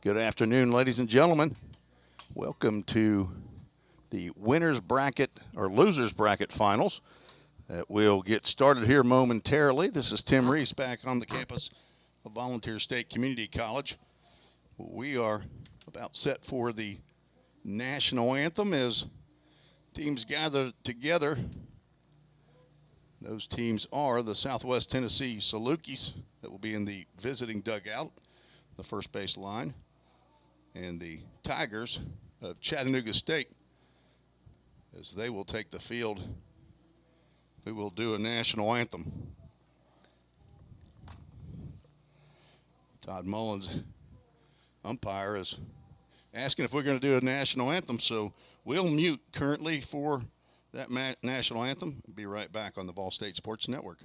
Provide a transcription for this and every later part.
Good afternoon, ladies and gentlemen. Welcome to the winners bracket or losers bracket finals. We'll get started here momentarily. This is Tim Reese back on the campus of Volunteer State Community College. We are about set for the national anthem as teams gather together. Those teams are the Southwest Tennessee Salukis that will be in the visiting dugout, the first base line, and the Tigers of Chattanooga State as they will take the field. We will do a national anthem. Todd Mullins, umpire, is asking if we're going to do a national anthem, so we'll mute currently for that national anthem. Be right back on the VolState Sports Network.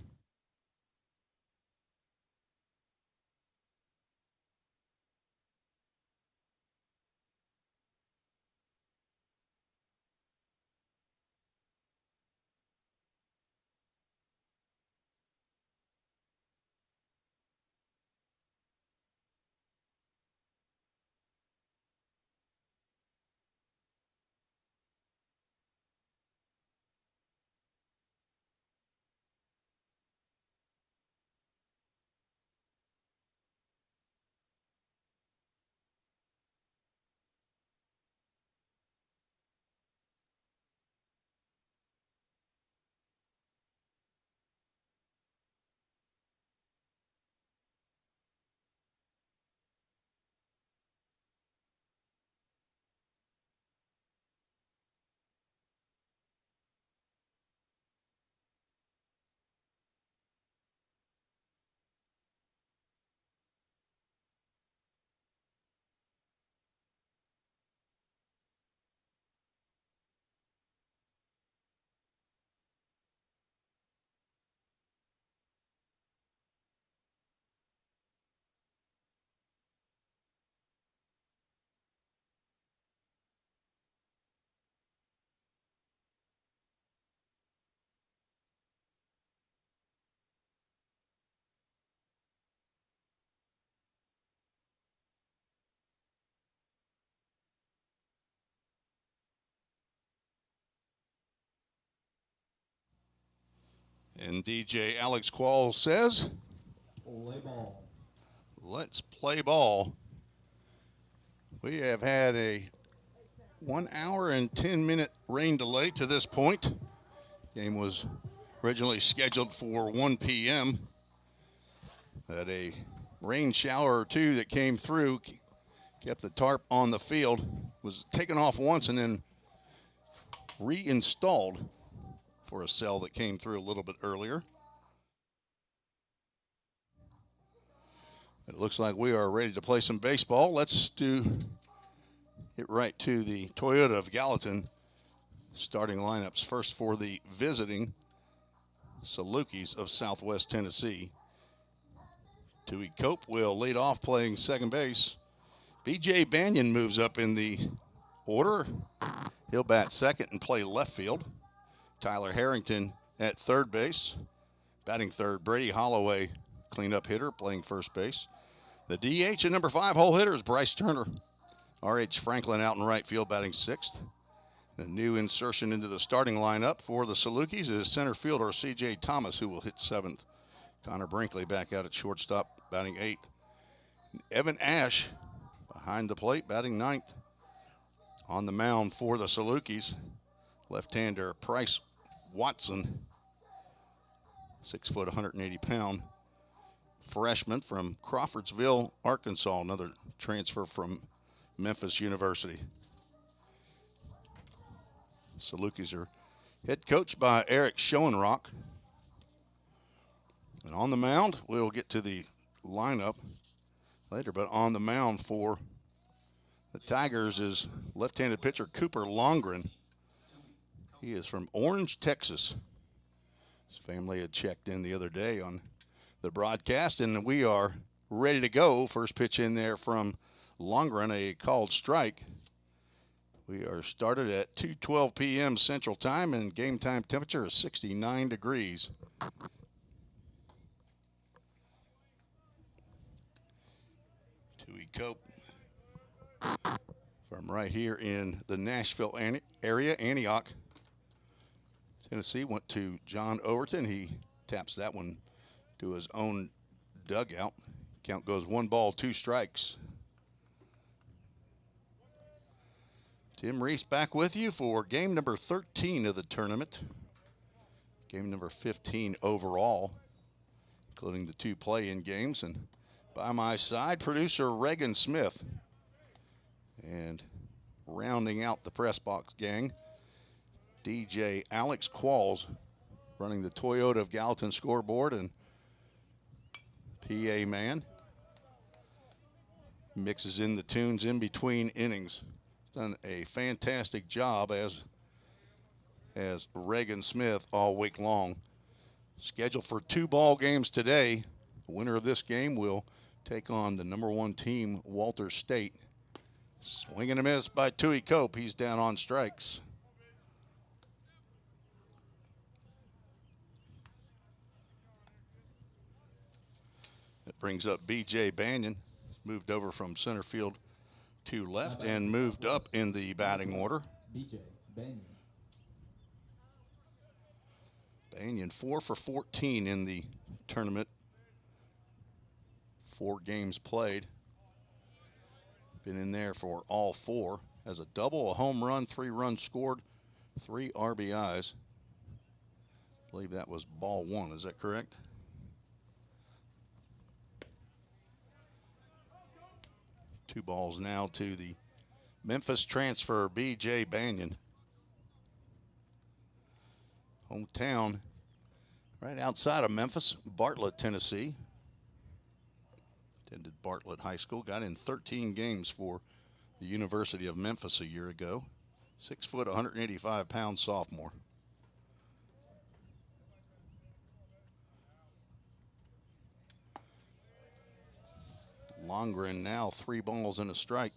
And DJ Alex Quall says, Play ball. Let's play ball. We have had a 1 hour and 10-minute rain delay to this point. Game was originally scheduled for 1 p.m. Had a rain shower or two that came through, kept the tarp on the field, was taken off once and then reinstalled for a cell that came through a little bit earlier. It looks like we are ready to play some baseball. Let's get right to the Toyota of Gallatin starting lineups. First for the visiting Salukis of Southwest Tennessee. Tui Cope will lead off playing second base. B.J. Banyan moves up in the order. He'll bat second and play left field. Tyler Harrington at third base. Batting third, Brady Holloway, cleanup hitter, playing first base. The DH at number 5 hole hitter is Bryce Turner. R.H. Franklin out in right field, batting sixth. The new insertion into the starting lineup for the Salukis is center fielder C.J. Thomas, who will hit seventh. Connor Brinkley back out at shortstop, batting eighth. Evan Ash behind the plate, batting ninth. On the mound for the Salukis, left-hander Price Watson, 6 foot, 180-pound freshman from Crawfordsville, Arkansas, another transfer from Memphis University. Salukis are head coached by Eric Schoenrock. And on the mound, we'll get to the lineup later, but on the mound for the Tigers is left-handed pitcher Cooper Longren. He is from Orange, Texas. His family had checked in the other day on the broadcast, and we are ready to go. First pitch in there from Longren, a called strike. We are started at 2:12 p.m. Central Time, and game time temperature is 69 degrees. Tui Cope from right here in the Nashville area, Antioch, Tennessee. Went to John Overton. He taps that one to his own dugout. Count goes 1 ball, 2 strikes. Tim Reese back with you for game number 13 of the tournament. Game number 15 overall, including the 2 play-in games. And by my side, producer Reagan Smith. And rounding out the press box gang, DJ Alex Qualls running the Toyota of Gallatin scoreboard, and PA man mixes in the tunes in between innings. He's done a fantastic job, as Reagan Smith all week long. Scheduled for 2 ball games today. The winner of this game will take on the #1 team, Walter State. Swing and a miss by Tui Cope. He's down on strikes. That brings up B.J. Banyan. Moved over from center field to left and moved up in the batting order. B.J. Banyan. Banyan 4 for 14 in the tournament. 4 games played. Been in there for all 4. Has a double, a home run, 3 runs scored, 3 RBIs. I believe that was ball 1. Is that correct? Two balls now to the Memphis transfer, B.J. Banyan. Hometown right outside of Memphis, Bartlett, Tennessee. Attended Bartlett High School, got in 13 games for the University of Memphis a year ago. 6 foot, 185-pound sophomore. Longren now 3 balls and a strike.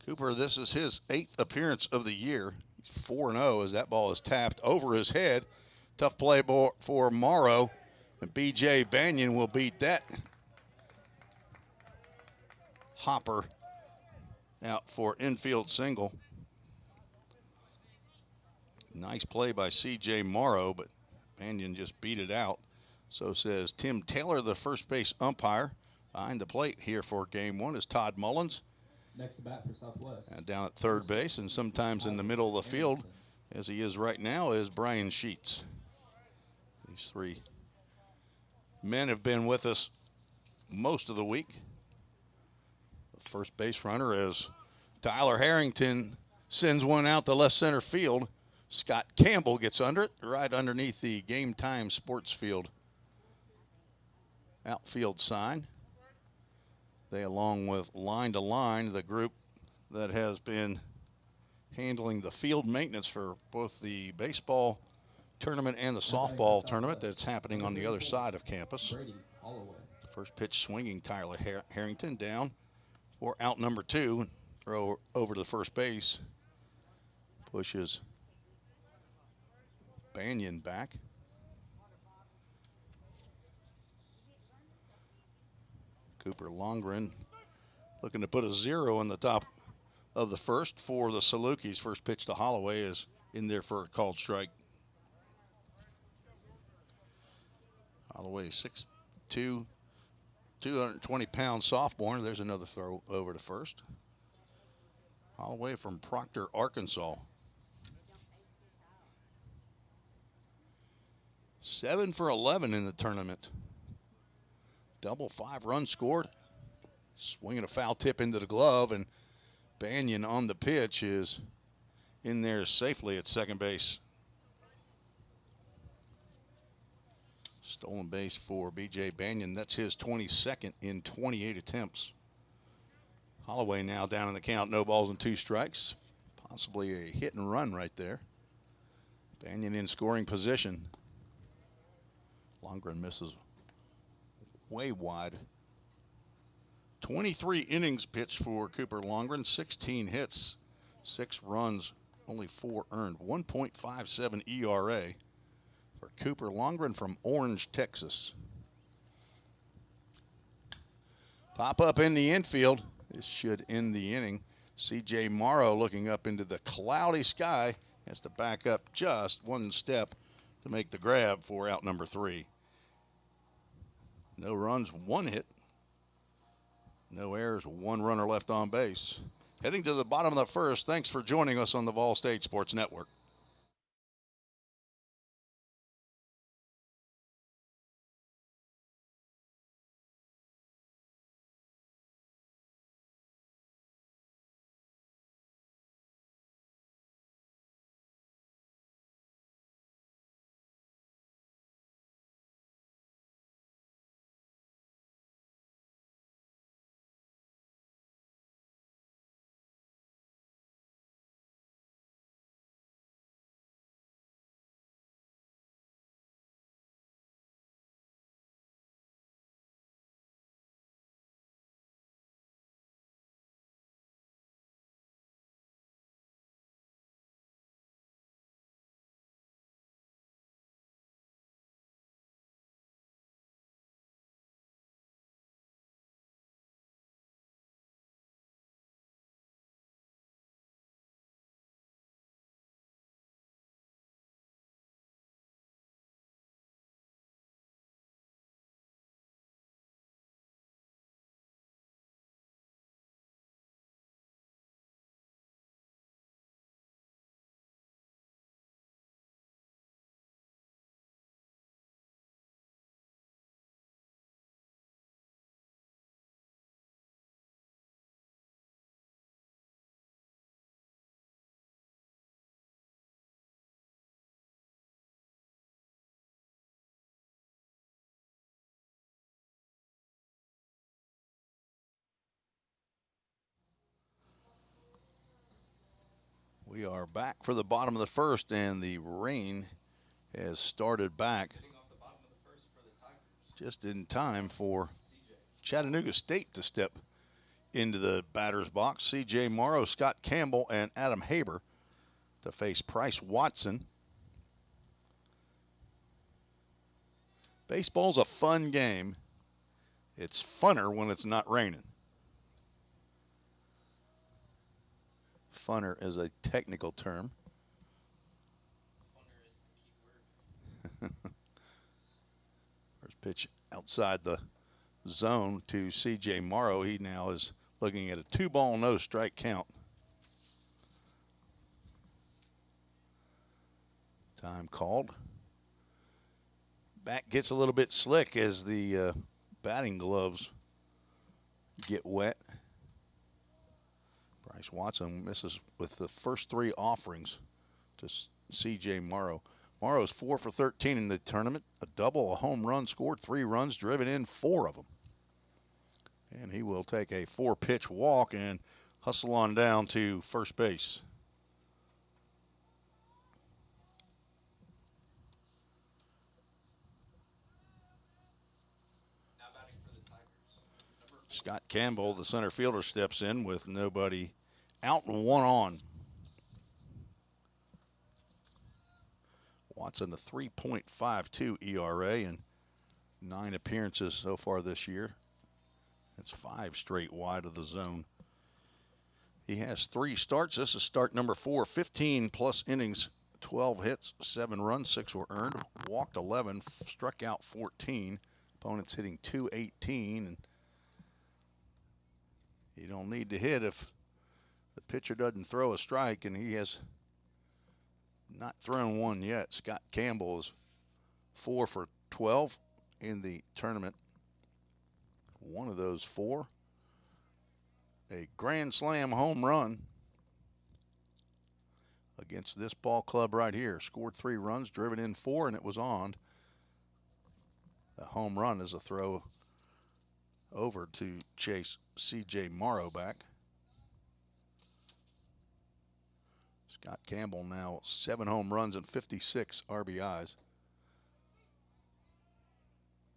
Cooper, this is his 8th appearance of the year. He's 4-0 as that ball is tapped over his head. Tough play for Morrow, and B.J. Banyan will beat that hopper out for infield single. Nice play by C.J. Morrow, but Banyan just beat it out. So says Tim Taylor, the first base umpire. Behind the plate here for game 1 is Todd Mullins. Next to bat for Southwest. And down at third base, and sometimes in the middle of the field, as he is right now, is Brian Sheets. These 3 men have been with us most of the week. The first base runner is Tyler Harrington, sends one out to left center field. Scott Campbell gets under it, right underneath the Game Time Sports Field outfield sign. They, along with Line to Line, the group that has been handling the field maintenance for both the baseball tournament and the softball tournament that's happening on the other side of campus. First pitch swinging, Tyler Harrington down for out number 2. Throw over to the first base. Pushes Banyan back. Cooper Longren looking to put a 0 in the top of the first for the Salukis. First pitch to Holloway is in there for a called strike. Holloway, 6'2", 220-pound sophomore. There's another throw over to first. Holloway from Proctor, Arkansas. 7 for 11 in the tournament. Double, 5 runs scored. Swinging a foul tip into the glove, and Banyan on the pitch is in there safely at second base. Stolen base for B.J. Banyan. That's his 22nd in 28 attempts. Holloway now down in the count. No balls and 2 strikes. Possibly a hit and run right there. Banyan in scoring position. Longren misses way wide. 23 innings pitched for Cooper Longren. 16 hits, 6 runs, only 4 earned. 1.57 ERA for Cooper Longren from Orange, Texas. Pop up in the infield. This should end the inning. C.J. Morrow looking up into the cloudy sky. Has to back up just one step to make the grab for out number 3. No runs, 1 hit. No errors, 1 runner left on base. Heading to the bottom of the first. Thanks for joining us on the VolState Sports Network. We are back for the bottom of the first, and the rain has started back just in time for Chattanooga State to step into the batter's box. C.J. Morrow, Scott Campbell, and Adam Haber to face Bryce Watson. Baseball's a fun game. It's funner when it's not raining. Funner is a technical term. First pitch outside the zone to C.J. Morrow. He now is looking at a 2-ball, no strike count. Time called. Bat gets a little bit slick as the batting gloves get wet. Bryce Watson misses with the first 3 offerings to C.J. Morrow. Morrow is 4 for 13 in the tournament. A double, a home run, scored 3 runs, driven in 4 of them. And he will take a 4-pitch walk and hustle on down to first base. Scott Campbell, the center fielder, steps in with nobody out and 1 on. Watson, a 3.52 ERA and 9 appearances so far this year. That's 5 straight wide of the zone. He has 3 starts. This is start number 4. 15-plus innings, 12 hits, 7 runs, 6 were earned. Walked 11, struck out 14. Opponents hitting .218, and you don't need to hit if the pitcher doesn't throw a strike, and he has not thrown one yet. Scott Campbell is 4 for 12 in the tournament. One of those 4, a grand slam home run against this ball club right here. Scored 3 runs, driven in 4, and it was on. A home run is a throw over to chase C.J. Morrow back. Scott Campbell now 7 home runs and 56 RBIs.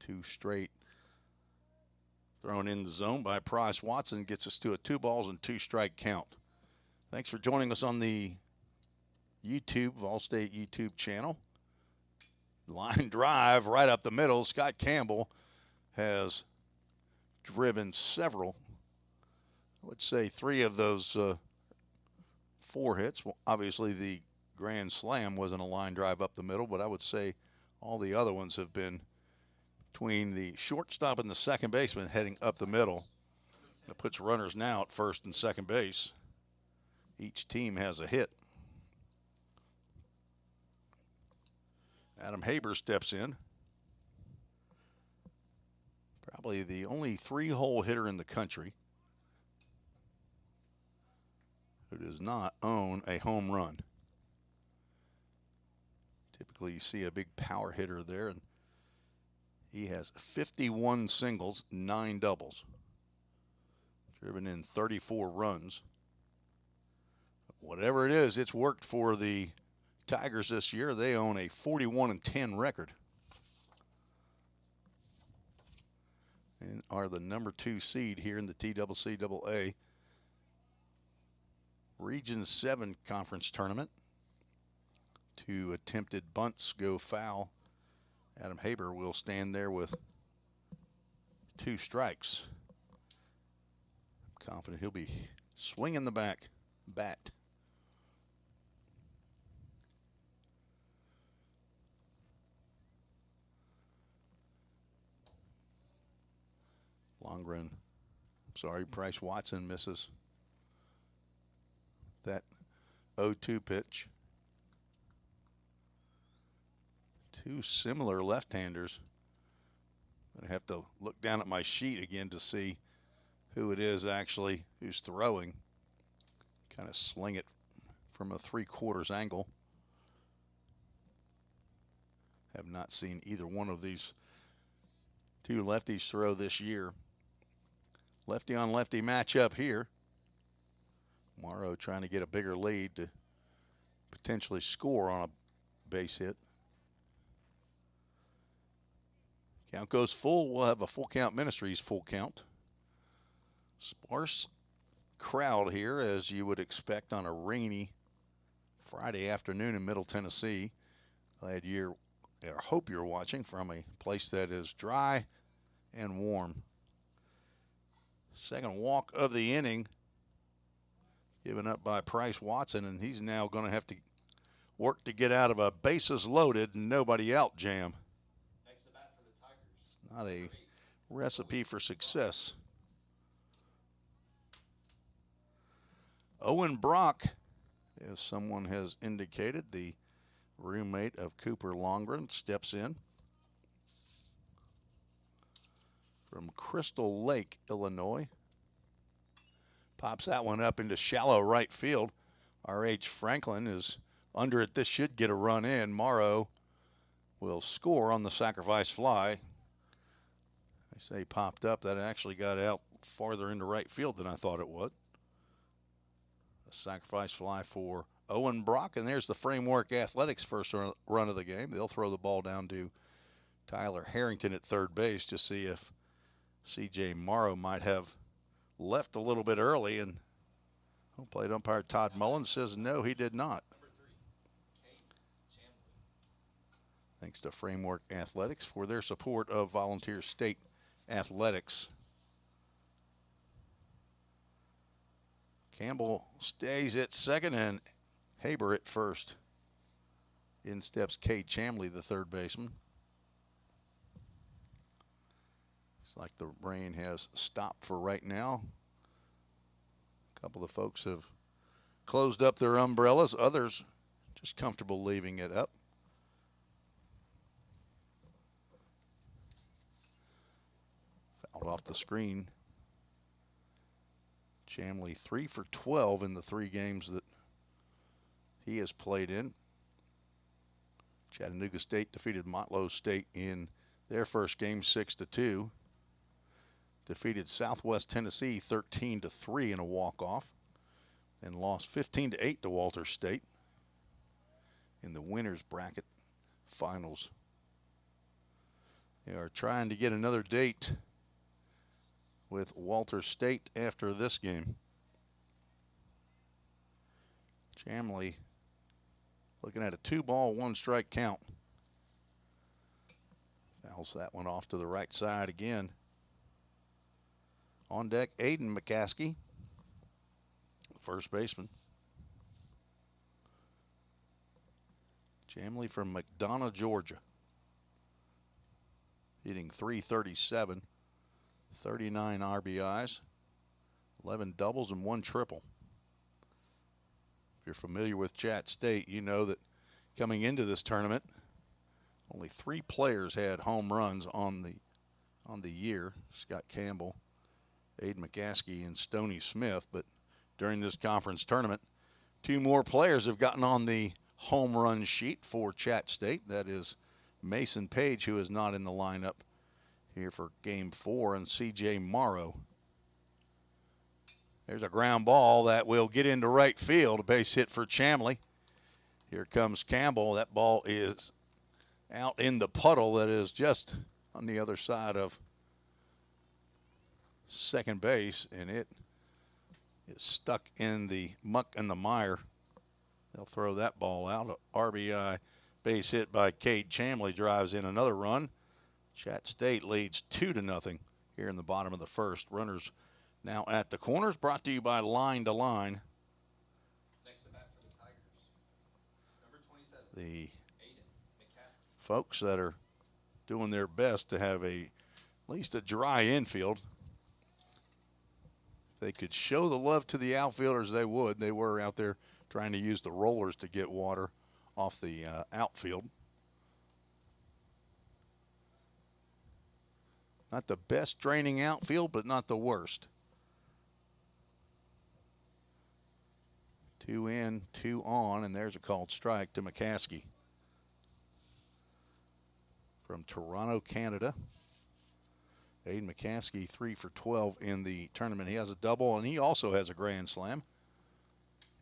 2 straight thrown in the zone by Bryce Watson gets us to a 2 balls and 2 strike count. Thanks for joining us on the YouTube, VolState YouTube channel. Line drive right up the middle. Scott Campbell has driven several. I would say 3 of those 4 hits. Well, obviously the grand slam wasn't a line drive up the middle, but I would say all the other ones have been between the shortstop and the second baseman heading up the middle. That puts runners now at first and second base. Each team has a hit. Adam Haber steps in. Probably the only 3-hole hitter in the country who does not own a home run. Typically you see a big power hitter there, and he has 51 singles, 9 doubles. Driven in 34 runs. Whatever it is, it's worked for the Tigers this year. They own a 41-10 record and are the number 2 seed here in the TCCAA Region 7 conference tournament. 2 attempted bunts go foul. Adam Haber will stand there with 2 strikes. I'm confident he'll be swinging the bat. Bryce Watson misses that 0-2 pitch. 2 similar left-handers. I have to look down at my sheet again to see who it is actually who's throwing. Kind of sling it from a 3/4 angle. Have not seen either one of these 2 lefties throw this year. Lefty on lefty matchup here. Morrow trying to get a bigger lead to potentially score on a base hit. Count goes full. We'll have a full count Ministries full count. Sparse crowd here, as you would expect on a rainy Friday afternoon in Middle Tennessee. Glad you're, or hope you're watching from a place that is dry and warm. Second walk of the inning given up by Bryce Watson, and he's now going to have to work to get out of a bases loaded, nobody out jam. Next at bat for the Tigers. Not a recipe for success. Owen Brock, as someone has indicated, the roommate of Cooper Longren, steps in from Crystal Lake, Illinois. Pops that one up into shallow right field. R.H. Franklin is under it. This should get a run in. Morrow will score on the sacrifice fly. I say popped up. That actually got out farther into right field than I thought it would. A sacrifice fly for Owen Brock. And there's the Framework Athletics first run of the game. They'll throw the ball down to Tyler Harrington at third base to see if C.J. Morrow might have left a little bit early, and home plate umpire Todd Mullins says no, he did not. Thanks to Framework Athletics for their support of Volunteer State Athletics. Campbell stays at second and Haber at first. In steps Cade Chamley, the third baseman. Like the rain has stopped for right now. A couple of folks have closed up their umbrellas. Others just comfortable leaving it up. Fouled off the screen. Chamley 3 for 12 in the 3 games that he has played in. Chattanooga State defeated Motlow State in their first game 6-2. Defeated Southwest Tennessee 13-3 in a walk-off, and lost 15-8 to Walter State in the winners bracket finals. They are trying to get another date with Walter State after this game. Chamley looking at a 2-ball, 1-strike count. Fouls that one off to the right side again. On deck, Aiden McCaskey, first baseman. Chamley from McDonough, Georgia. Hitting .337, 39 RBIs, 11 doubles, and 1 triple. If you're familiar with Chat State, you know that coming into this tournament, only 3 players had home runs on the year. Scott Campbell, Aiden McCaskey, and Stoney Smith. But during this conference tournament, 2 more players have gotten on the home run sheet for Chat State. That is Mason Page, who is not in the lineup here for Game 4, and C.J. Morrow. There's a ground ball that will get into right field. A base hit for Chamley. Here comes Campbell. That ball is out in the puddle that is just on the other side of second base, and it is stuck in the muck and the mire. They'll throw that ball out. A RBI base hit by Cade Chamley drives in another run. Chat State leads 2-0 here in the bottom of the first. Runners now at the corners, brought to you by Line to Line. Next at bat for the Tigers, number 27. The Aiden McCaskey. folks that are doing their best to have at least a dry infield. If they could show the love to the outfielders, they would. They were out there trying to use the rollers to get water off the outfield. Not the best draining outfield, but not the worst. 2 in, 2 on, and there's a called strike to McCaskey. From Toronto, Canada. Aiden McCaskey, 3 for 12 in the tournament. He has a double, and he also has a grand slam.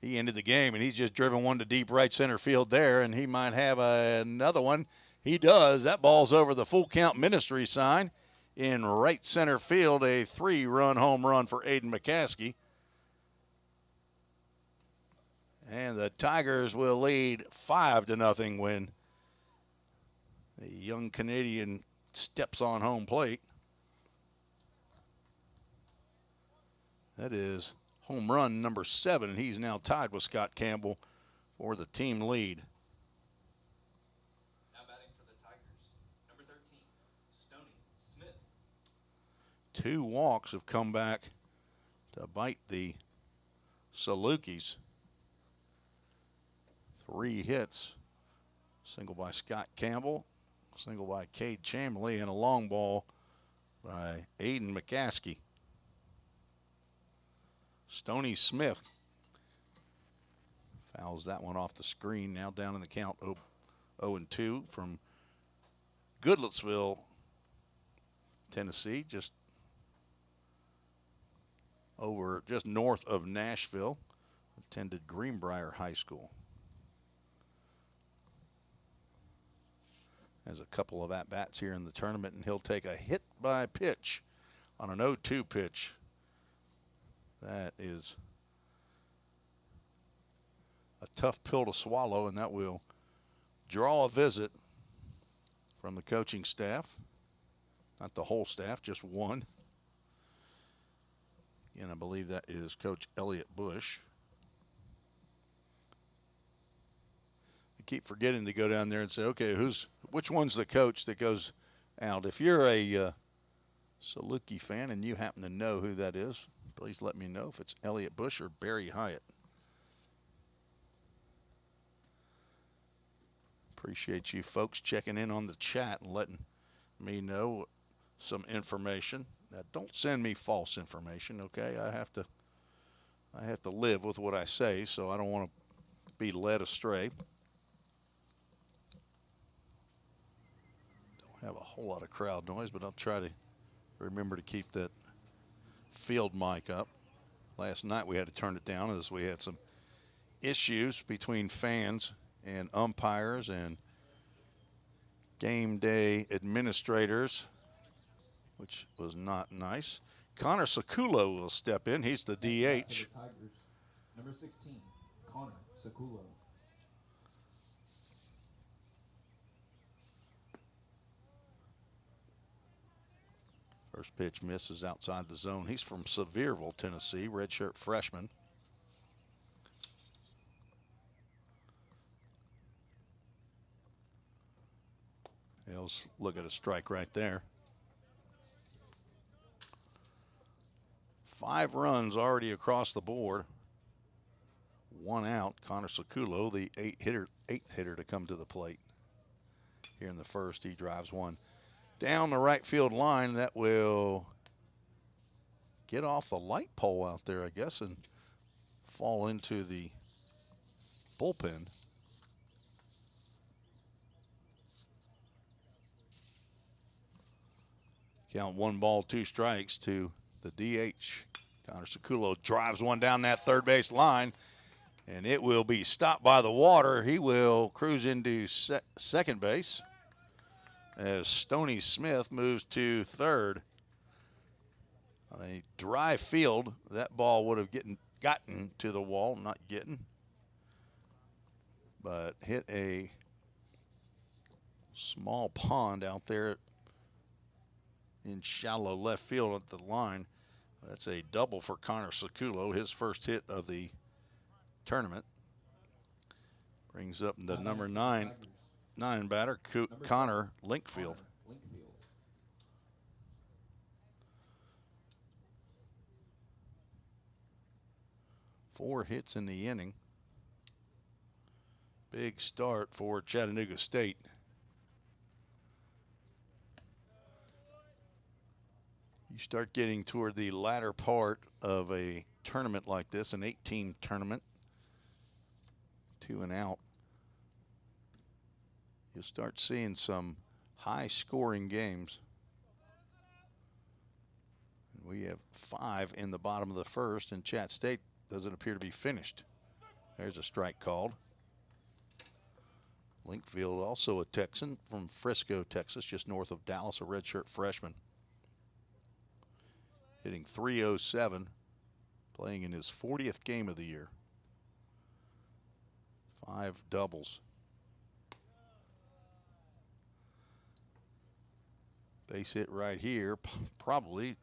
He ended the game, and he's just driven one to deep right center field there, and he might have another one. He does. That ball's over the full count ministry sign in right center field. A 3-run home run for Aiden McCaskey. And the Tigers will lead 5-0 when the young Canadian steps on home plate. That is home run number 7. He's now tied with Scott Campbell for the team lead. Now batting for the Tigers, number 13, Stoney Smith. 2 walks have come back to bite the Salukis. 3 hits. Single by Scott Campbell, single by Cade Chamley, and a long ball by Aiden McCaskey. Stoney Smith fouls that one off the screen. Now down in the count, 0-2 from Goodlettsville, Tennessee, just north of Nashville. Attended Greenbrier High School. Has a couple of at-bats here in the tournament, and he'll take a hit by pitch on an 0-2 pitch. That is a tough pill to swallow, and that will draw a visit from the coaching staff. Not the whole staff, just one. And I believe that is Coach Elliott Bush. I keep forgetting to go down there and say, okay, which one's the coach that goes out? If you're a Saluki fan and you happen to know who that is, please let me know if it's Elliott Bush or Barry Hyatt. Appreciate you folks checking in on the chat and letting me know some information. Now, don't send me false information, okay? I have to live with what I say, so I don't want to be led astray. Don't have a whole lot of crowd noise, but I'll try to remember to keep that field mic up. Last night we had to turn it down as we had some issues between fans and umpires and game day administrators, which was not nice. Connor Sakulo will step in. He's the DH. Tigers, number 16, Connor Sakulo. First pitch misses outside the zone. He's from Sevierville, Tennessee, redshirt freshman. He'll look at a strike right there. 5 runs already across the board. 1 out. Connor Saculo, the eighth hitter to come to the plate. Here in the first, he drives one down the right field line. That will get off the light pole out there, I guess, and fall into the bullpen. Count 1 ball, 2 strikes to the DH. Connor Saculo drives one down that third base line, and it will be stopped by the water. He will cruise into second base as Stoney Smith moves to third. On a dry field, that ball would have gotten to the wall, not getting, but hit a small pond out there in shallow left field at the line. That's a double for Connor Saculo, his first hit of the tournament. Brings up the number 9 batter, Connor Linkfield. 4 hits in the inning. Big start for Chattanooga State. You start getting toward the latter part of a tournament like this, an 8-team tournament, 2 and out. You'll start seeing some high-scoring games. We have 5 in the bottom of the first, and Chat State doesn't appear to be finished. There's a strike called. Linkfield, also a Texan from Frisco, Texas, just north of Dallas, a redshirt freshman. Hitting .307, playing in his 40th game of the year. 5 doubles. Base hit right here, probably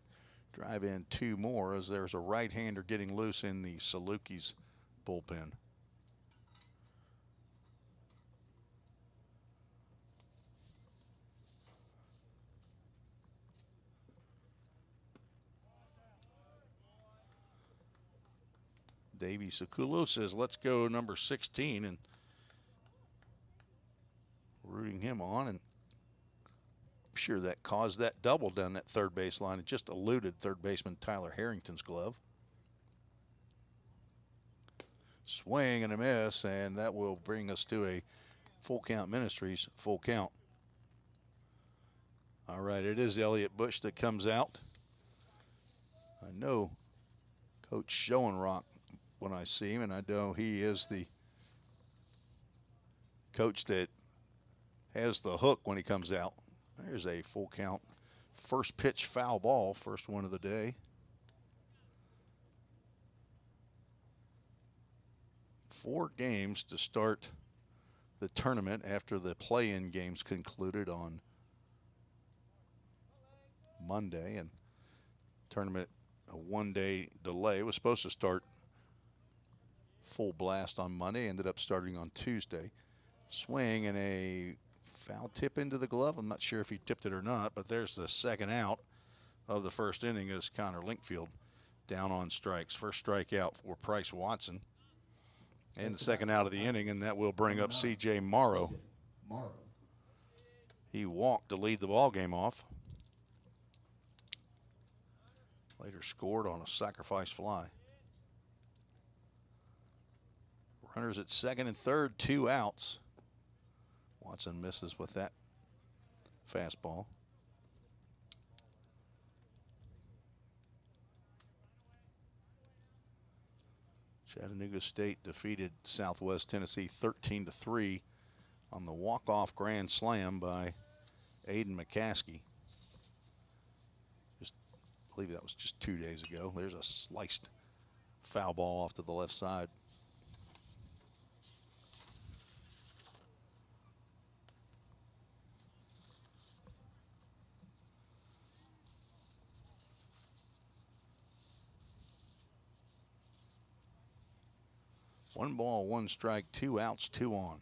drive in 2 more as there's a right-hander getting loose in the Salukis bullpen. Davey Saculo says, let's go number 16, and rooting him on, and I'm sure that caused that double down that third base line. It just eluded third baseman Tyler Harrington's glove. Swing and a miss, and that will bring us to a Full Count Ministries full count. All right, it is Elliott Bush that comes out. I know Coach Schoenrock when I see him, and I know he is the coach that has the hook when he comes out. There's a full count. First pitch foul ball, first one of the day. 4 games to start the tournament after the play-in games concluded on Monday, and tournament a 1-day delay. It was supposed to start full blast on Monday, ended up starting on Tuesday. Swing and a foul tip into the glove. I'm not sure if he tipped it or not, but there's the second out of the first inning as Connor Linkfield down on strikes. First strikeout for Price Watson. And the second out of the inning, and that will bring up C.J. Morrow. He walked to lead the ball game off. Later scored on a sacrifice fly. Runners at second and third, 2 outs. Watson misses with that fastball. Chattanooga State defeated Southwest Tennessee 13-3 on the walk-off grand slam by Aiden McCaskey. I believe that was just 2 days ago. There's a sliced foul ball off to the left side. 1 ball, 1 strike, 2 outs, 2 on.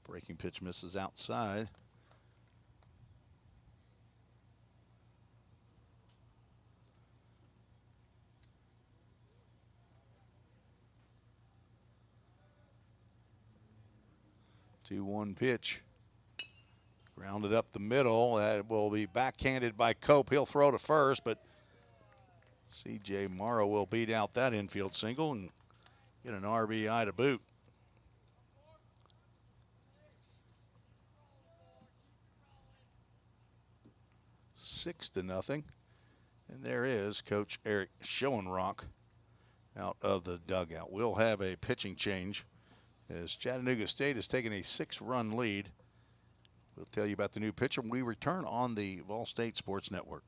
Breaking pitch misses outside. Two one pitch. Grounded up the middle. That will be backhanded by Cope. He'll throw to first, but C.J. Morrow will beat out that infield single and get an RBI to boot. 6-0. And there is Coach Eric Schoenrock out of the dugout. We'll have a pitching change as Chattanooga State has taken a 6-run lead. We'll tell you about the new pitcher when we return on the VolState Sports Network.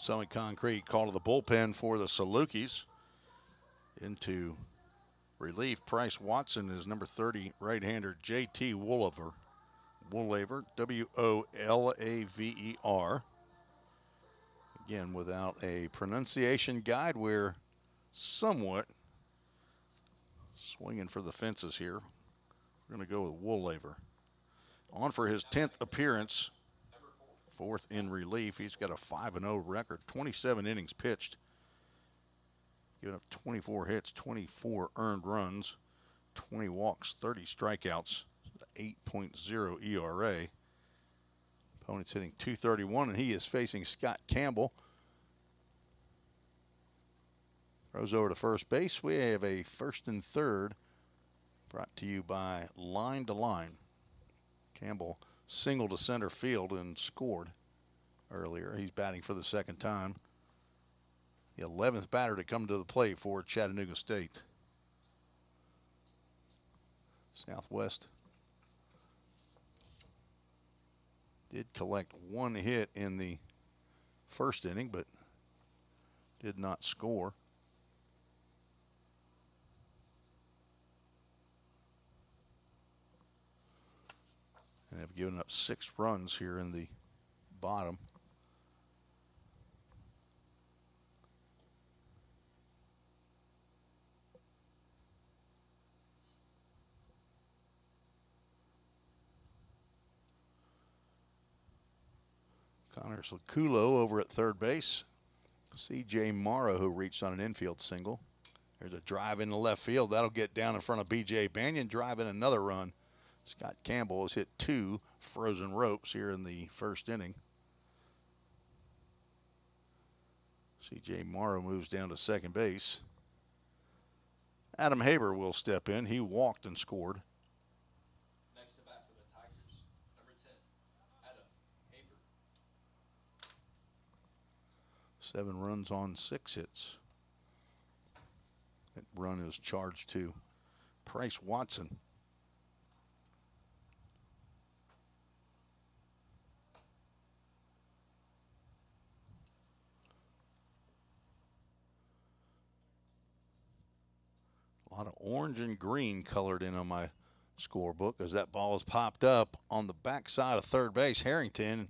Summit Concrete call to the bullpen for the Salukis. Into relief, Price Watson is number 30 right-hander J.T. Woolaver. W-O-L-A-V-E-R. Again, without a pronunciation guide, we're somewhat swinging for the fences here. We're going to go with Woolaver. On for his 10th appearance. 4th in relief. He's got a 5-0 record, 27 innings pitched. Giving up 24 hits, 24 earned runs, 20 walks, 30 strikeouts, 8.0 ERA. Opponent's hitting .231, and he is facing Scott Campbell. Throws over to first base. We have a first and third brought to you by Line to Line. Campbell singled to center field and scored earlier. He's batting for the second time. The 11th batter to come to the plate for Chattanooga State. Southwest did collect 1 hit in the first inning, but did not score. And have given up 6 runs here in the bottom. Connor Slakulo over at third base. C.J. Morrow, who reached on an infield single. There's a drive into left field. That'll get down in front of B.J. Banyan, driving another run. Scott Campbell has hit 2 frozen ropes here in the first inning. C.J. Morrow moves down to second base. Adam Haber will step in. He walked and scored. Next to bat for the Tigers, number 10, Adam Haber. 7 runs on 6 hits. That run is charged to Price Watson. A lot of orange and green colored in on my scorebook as that ball is popped up on the backside of third base. Harrington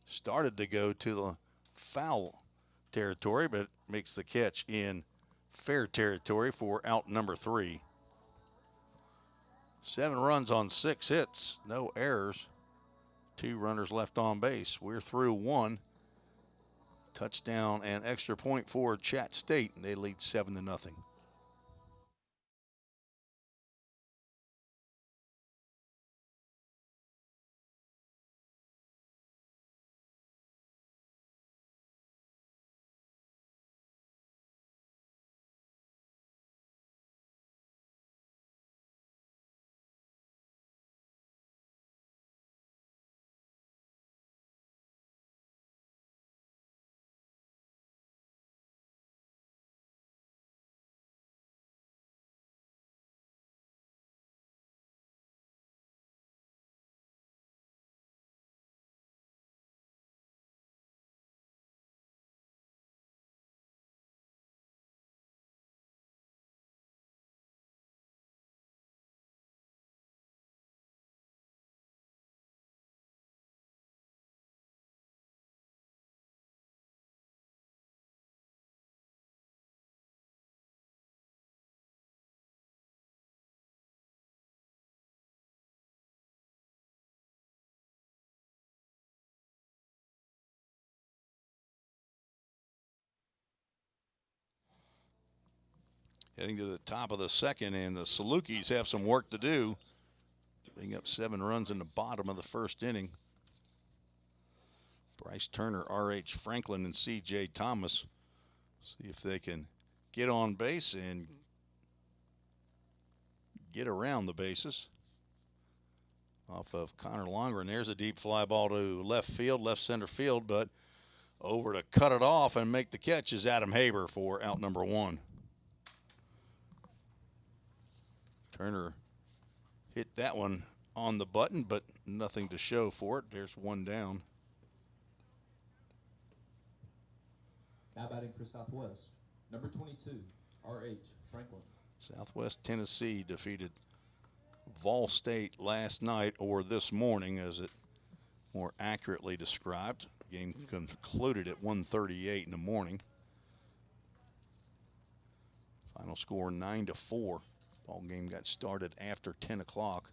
started to go to the foul territory, but makes the catch in fair territory for out number 3. 7 runs on 6 hits, no errors. 2 runners left on base. We're through 1. Touchdown and extra point for Chat State, and they lead 7-0. Heading to the top of the second, and the Salukis have some work to do. Giving up 7 runs in the bottom of the first inning. Bryce Turner, R.H. Franklin, and C.J. Thomas. See if they can get on base and get around the bases. Off of Connor Longren. There's a deep fly ball to left field, left center field, but over to cut it off and make the catch is Adam Haber for out number 1. Turner hit that one on the button, but nothing to show for it. There's 1 down. Now batting for Southwest, number 22, R.H. Franklin. Southwest Tennessee defeated VolState last night, or this morning as it more accurately described. Game concluded at 1:38 in the morning. Final score 9-4. Ball game got started after 10 o'clock.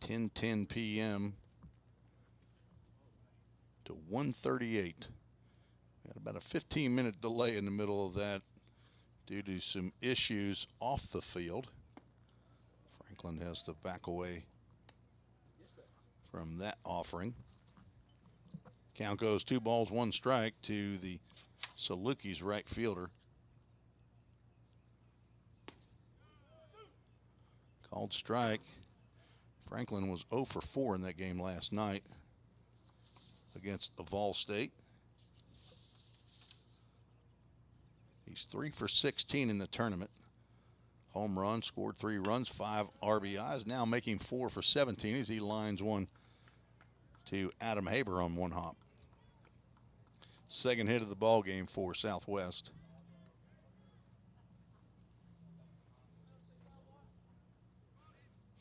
(10:10 p.m.) to 1:38. Got about a 15-minute delay in the middle of that due to some issues off the field. Franklin has to back away from that offering. Count goes 2 balls, 1 strike to the Salukis right fielder. Called strike. Franklin was 0 for 4 in that game last night against the VolState. He's 3 for 16 in the tournament. Home run, scored 3 runs, 5 RBIs, now making 4 for 17 as he lines one to Adam Haber on 1 hop. Second hit of the ball game for Southwest.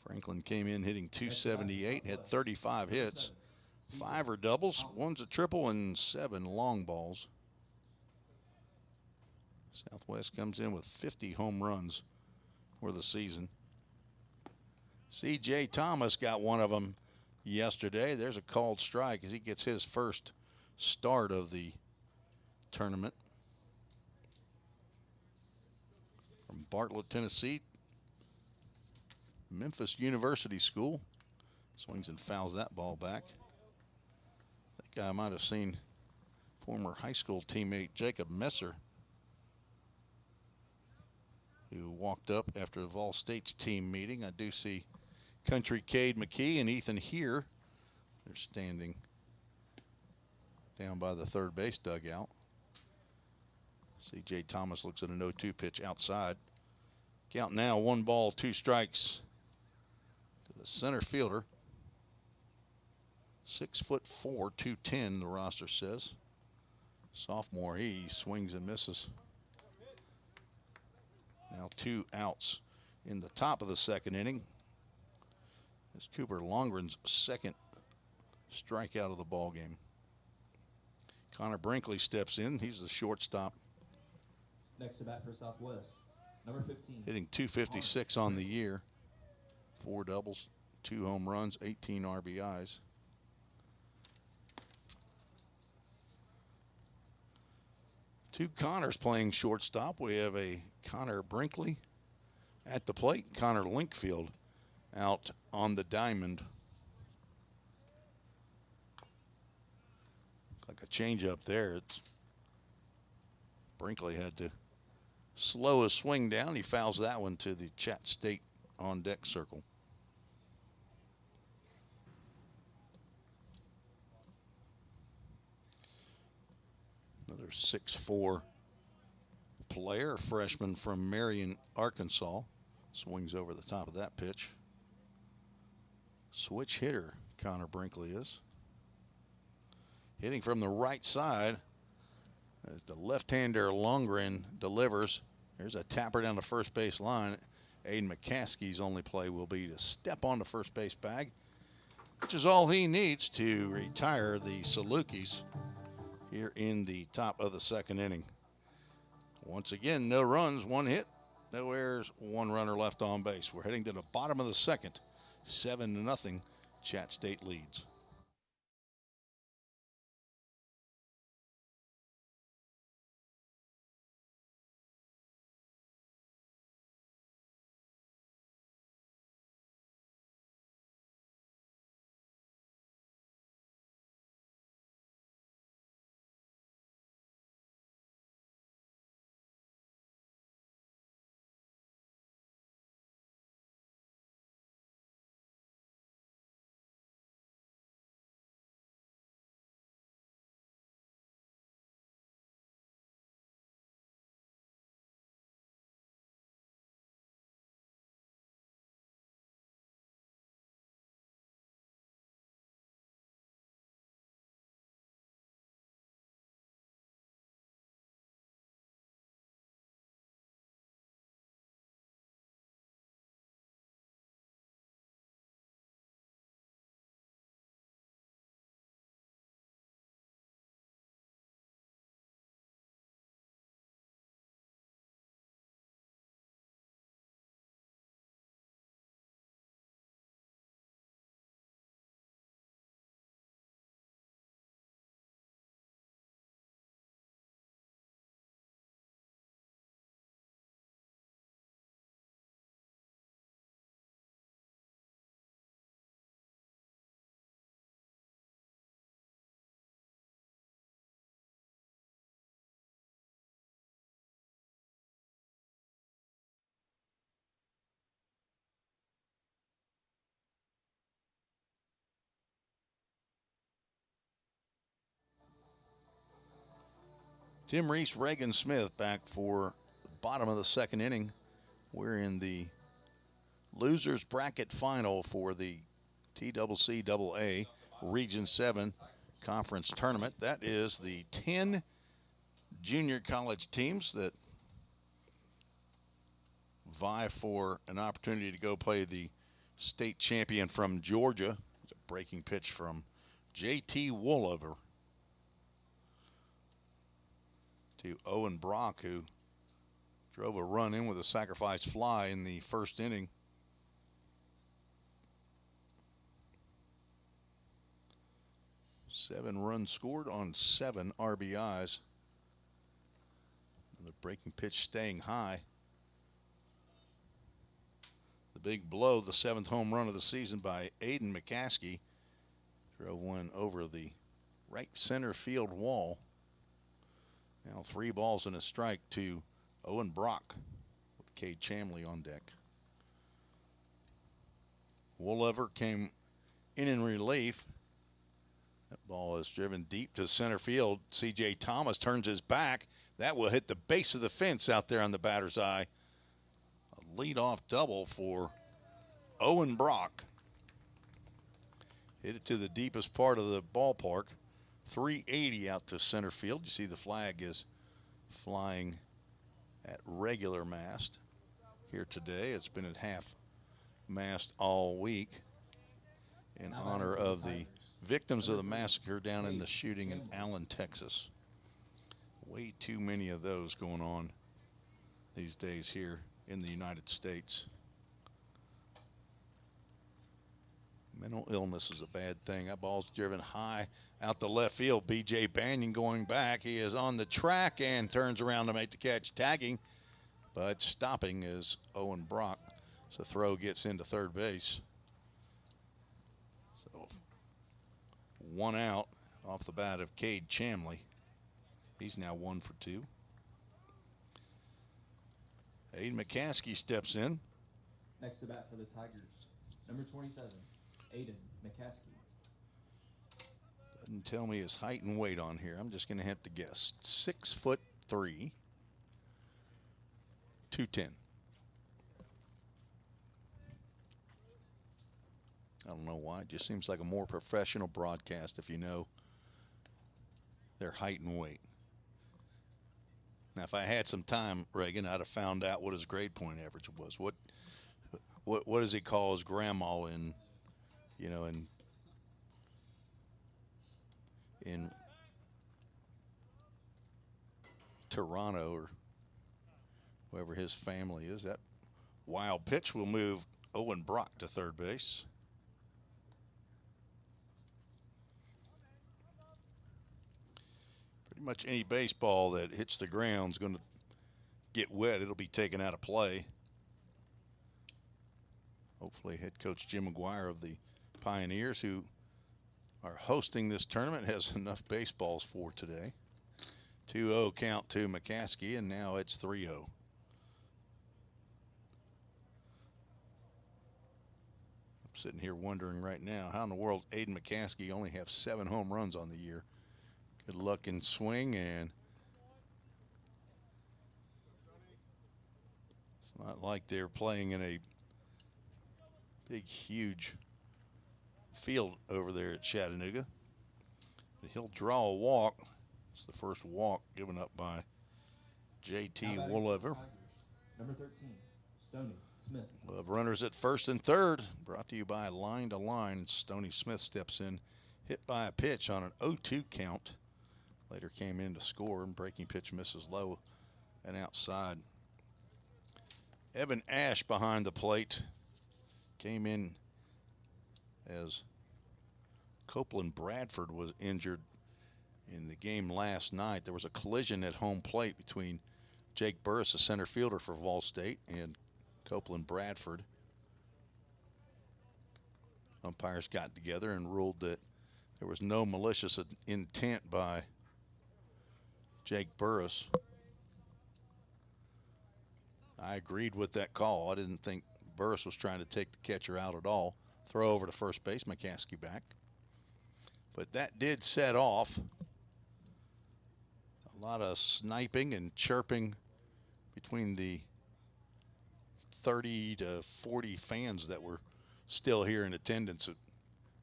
Franklin came in hitting .278, had 35 hits. 5 are doubles, 1's a triple, and 7 long balls. Southwest comes in with 50 home runs for the season. C.J. Thomas got one of them yesterday. There's a called strike as he gets his first start of the tournament. From Bartlett, Tennessee, Memphis University School. Swings and fouls that ball back. I think I might have seen former high school teammate Jacob Messer, who walked up after the VolState's team meeting. I do see Country Cade McKee and Ethan here. They're standing down by the third base dugout. C.J. Thomas looks at a 0-2 pitch outside. Count now, 1 ball, 2 strikes to the center fielder. 6'4", 210, the roster says. Sophomore, he swings and misses. Now 2 outs in the top of the second inning. It's Cooper Longren's second strikeout of the ball game. Connor Brinkley steps in. He's the shortstop. Next to bat for Southwest, number 15. Hitting .256 on the year. 4 doubles, 2 home runs, 18 RBIs. Two Connors playing shortstop. We have a Connor Brinkley at the plate. Connor Linkfield out on the diamond. Like a change up there. Brinkley had to slow his swing down. He fouls that one to the Chat State on deck circle. Another 6'4" player, freshman from Marion, Arkansas. Swings over the top of that pitch. Switch hitter, Connor Brinkley is. Hitting from the right side as the left-hander Longren delivers. There's a tapper down the first base line. Aiden McCaskey's only play will be to step on the first base bag, which is all he needs to retire the Salukis here in the top of the second inning. Once again, no runs, 1 hit, no errors, 1 runner left on base. We're heading to the bottom of the second. 7-0, Chat State leads. Tim Reese, Reagan Smith back for the bottom of the second inning. We're in the losers bracket final for the TCCAA Region 7 Conference Tournament. That is the 10 junior college teams that vie for an opportunity to go play the state champion from Georgia. It's a breaking pitch from J.T. Woolover to Owen Brock, who drove a run in with a sacrifice fly in the first inning. 7 runs scored on 7 RBIs. The breaking pitch staying high. The big blow, the 7th home run of the season by Aiden McCaskey. Drove one over the right center field wall. Now 3 balls and a strike to Owen Brock with Cade Chamley on deck. Woolever came in relief. That ball is driven deep to center field. C.J. Thomas turns his back. That will hit the base of the fence out there on the batter's eye. A leadoff double for Owen Brock. Hit it to the deepest part of the ballpark. 380 out to center field. You see the flag is flying at regular mast here today. It's been at half mast all week in honor of the victims of the massacre down in the shooting in Allen, Texas. Way too many of those going on these days here in the United States. Mental illness is a bad thing. That ball's driven high out the left field. B.J. Banyan going back. He is on the track and turns around to make the catch, tagging, but stopping is Owen Brock. So throw gets into third base. So 1 out off the bat of Cade Chamley. He's now 1 for 2. Aiden McCaskey steps in. Next to bat for the Tigers, number 27, Aiden McCaskey. Doesn't tell me his height and weight on here. I'm just going to have to guess. 6'3", 210. I don't know why. It just seems like a more professional broadcast if you know their height and weight. Now, if I had some time, Reagan, I'd have found out what his grade point average was. What does he call his grandma in, you know, in Toronto or wherever his family is? That wild pitch will move Owen Brock to third base. Pretty much any baseball that hits the ground is going to get wet. It'll be taken out of play. Hopefully head coach Jim McGuire of the Pioneers, who are hosting this tournament, has enough baseballs for today. 2-0 count to McCaskey, and now it's 3-0. I'm sitting here wondering right now, how in the world Aiden McCaskey only have 7 home runs on the year. Good luck in swing, and it's not like they're playing in a big, huge field over there at Chattanooga. But he'll draw a walk. It's the first walk given up by J.T. Woolever. Number 13, Stoney Smith. We'll have runners at first and third. Brought to you by Line to Line. Stoney Smith steps in, hit by a pitch on an 0-2 count. Later came in to score, and breaking pitch misses low and outside. Evan Ash behind the plate. Came in as Copeland Bradford was injured in the game last night. There was a collision at home plate between Jake Burris, a center fielder for VolState, and Copeland Bradford. Umpires got together and ruled that there was no malicious intent by Jake Burris. I agreed with that call. I didn't think Burris was trying to take the catcher out at all. Throw over to first base, McCaskey back. But that did set off a lot of sniping and chirping between the 30 to 40 fans that were still here in attendance at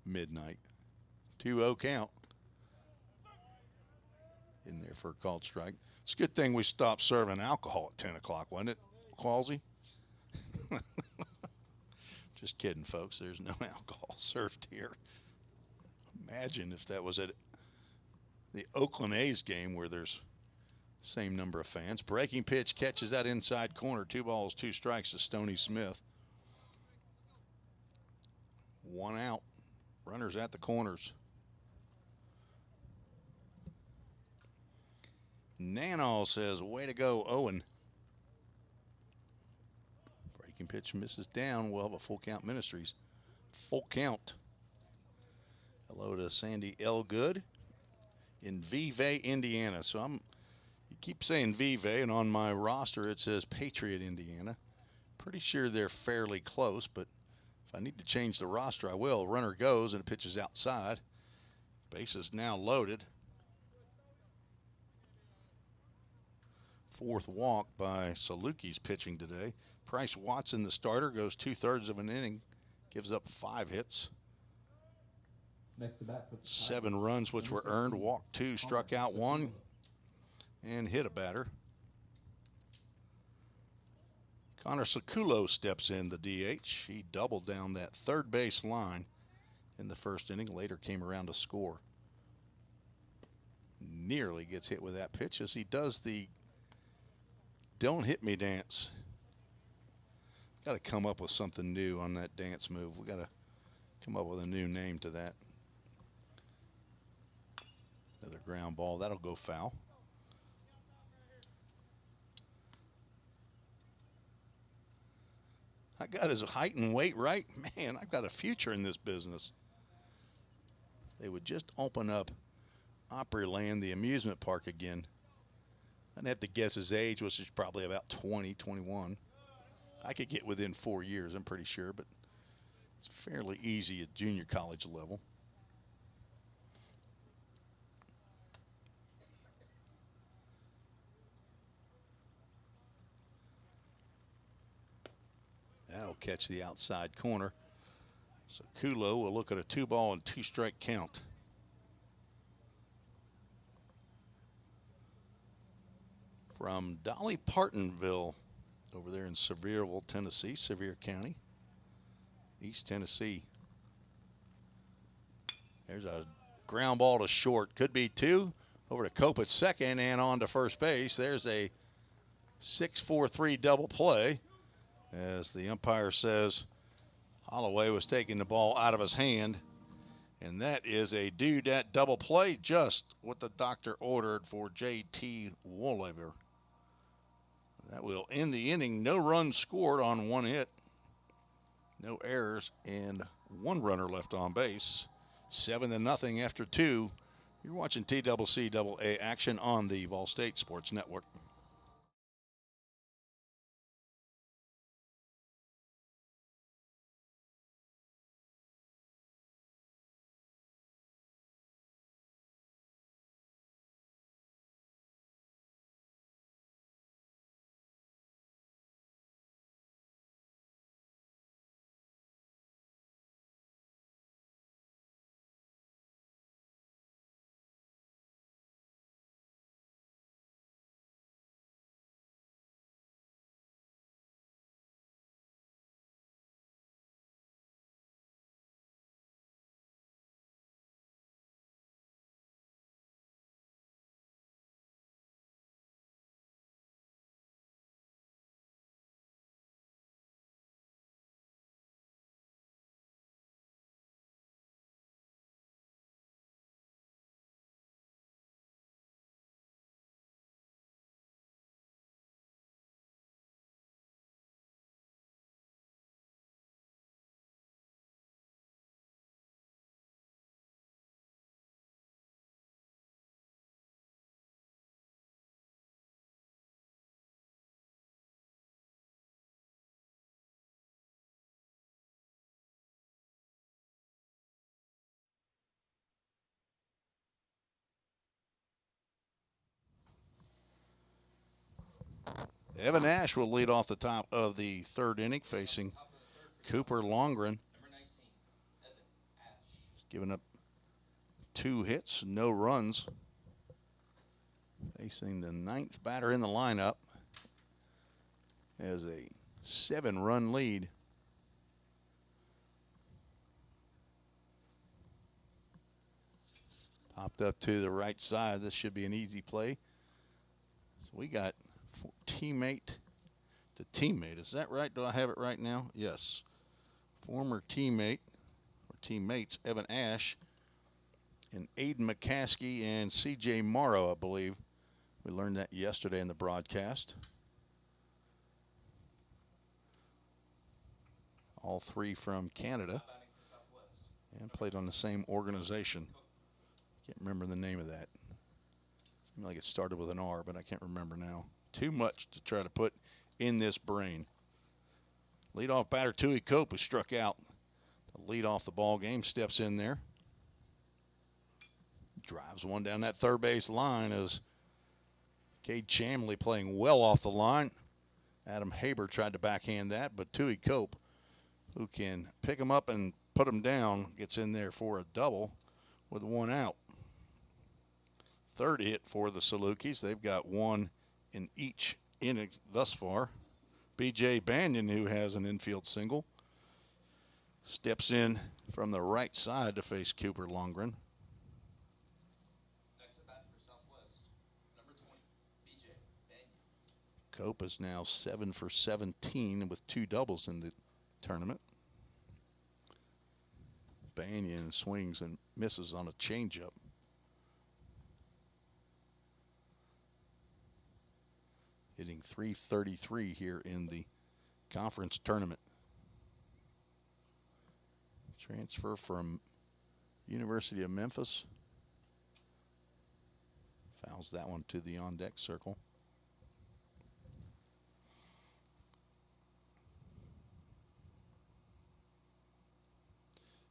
midnight. 2-0 count in there for a called strike. It's a good thing we stopped serving alcohol at 10 o'clock, wasn't it, Qualsey? Just kidding, folks. There's no alcohol served here. Imagine if that was at the Oakland A's game where there's the same number of fans. Breaking pitch catches that inside corner. 2 balls, 2 strikes to Stoney Smith. 1 out. Runners at the corners. Nano says, way to go, Owen. Breaking pitch misses down. We'll have a full count Ministries. Full count. Hello to Sandy Elgood in VII, Indiana. So you keep saying VII, and on my roster it says Patriot, Indiana. Pretty sure they're fairly close, but if I need to change the roster, I will. Runner goes, and it pitches outside. Base is now loaded. Fourth walk by Salukis pitching today. Price Watson, the starter, goes 2/3 of an inning, gives up 5 hits. Next to bat for the 7 runs, which were earned. Walked 2, struck out 1, and hit a batter. Connor Sakulo steps in, the DH. He doubled down that third base line in the first inning. Later came around to score. Nearly gets hit with that pitch as he does the "Don't Hit Me" dance. Got to come up with something new on that dance move. We got to come up with a new name to that. Another ground ball. That'll go foul. I got his height and weight right. Man, I've got a future in this business. They would just open up Opryland, the amusement park, again. I'd have to guess his age, which is probably about 20, 21. I could get within 4 years, I'm pretty sure, but it's fairly easy at junior college level. That'll catch the outside corner. So Kulo will look at a 2-ball and 2-strike count. From Dolly Partonville over there in Sevierville, Tennessee, Sevier County, East Tennessee. There's a ground ball to short. Could be 2. Over to Cope at second and on to first base. There's a 6-4-3 double play. As the umpire says, Holloway was taking the ball out of his hand. And that is a due-dat double play, just what the doctor ordered for J.T. Woolliver. That will end the inning. No runs scored on 1 hit. No errors and 1 runner left on base. 7-0 after 2. You're watching TCCAA action on the VolState Sports Network. Evan Ash will lead off the top of the 3rd inning, facing Cooper Longren. Number 19, Evan Ash. Giving up 2 hits, no runs. Facing the 9th batter in the lineup. Has a 7-run lead. Popped up to the right side. This should be an easy play. So we got teammate to teammate. Is that right? Do I have it right now? Yes. Former teammate or teammates Evan Ash and Aiden McCaskey and C.J. Morrow, I believe, We learned that yesterday in the broadcast. All three from Canada and played on the same organization. Can't remember the name of that. Seemed like it started with an R, but I can't remember now. Too much to try to put in this brain. Leadoff batter Tui Cope, who struck out to lead off the ball game, steps in there. Drives one down that third base line as Cade Chamley playing well off the line. Adam Haber tried to backhand that, but Tui Cope, who can pick him up and put him down, gets in there for a double with one out. Third hit for the Salukis. They've got one in each inning thus far. B.J. Banyan, who has an infield single, steps in from the right side to face Cooper Longren. Next at bat for Southwest, number 20, B.J. Banyan. Cope is now 7 for 17 with 2 doubles in the tournament. Banyan swings and misses on a changeup. Hitting .333 here in the conference tournament. Transfer from University of Memphis. Fouls that one to the on-deck circle.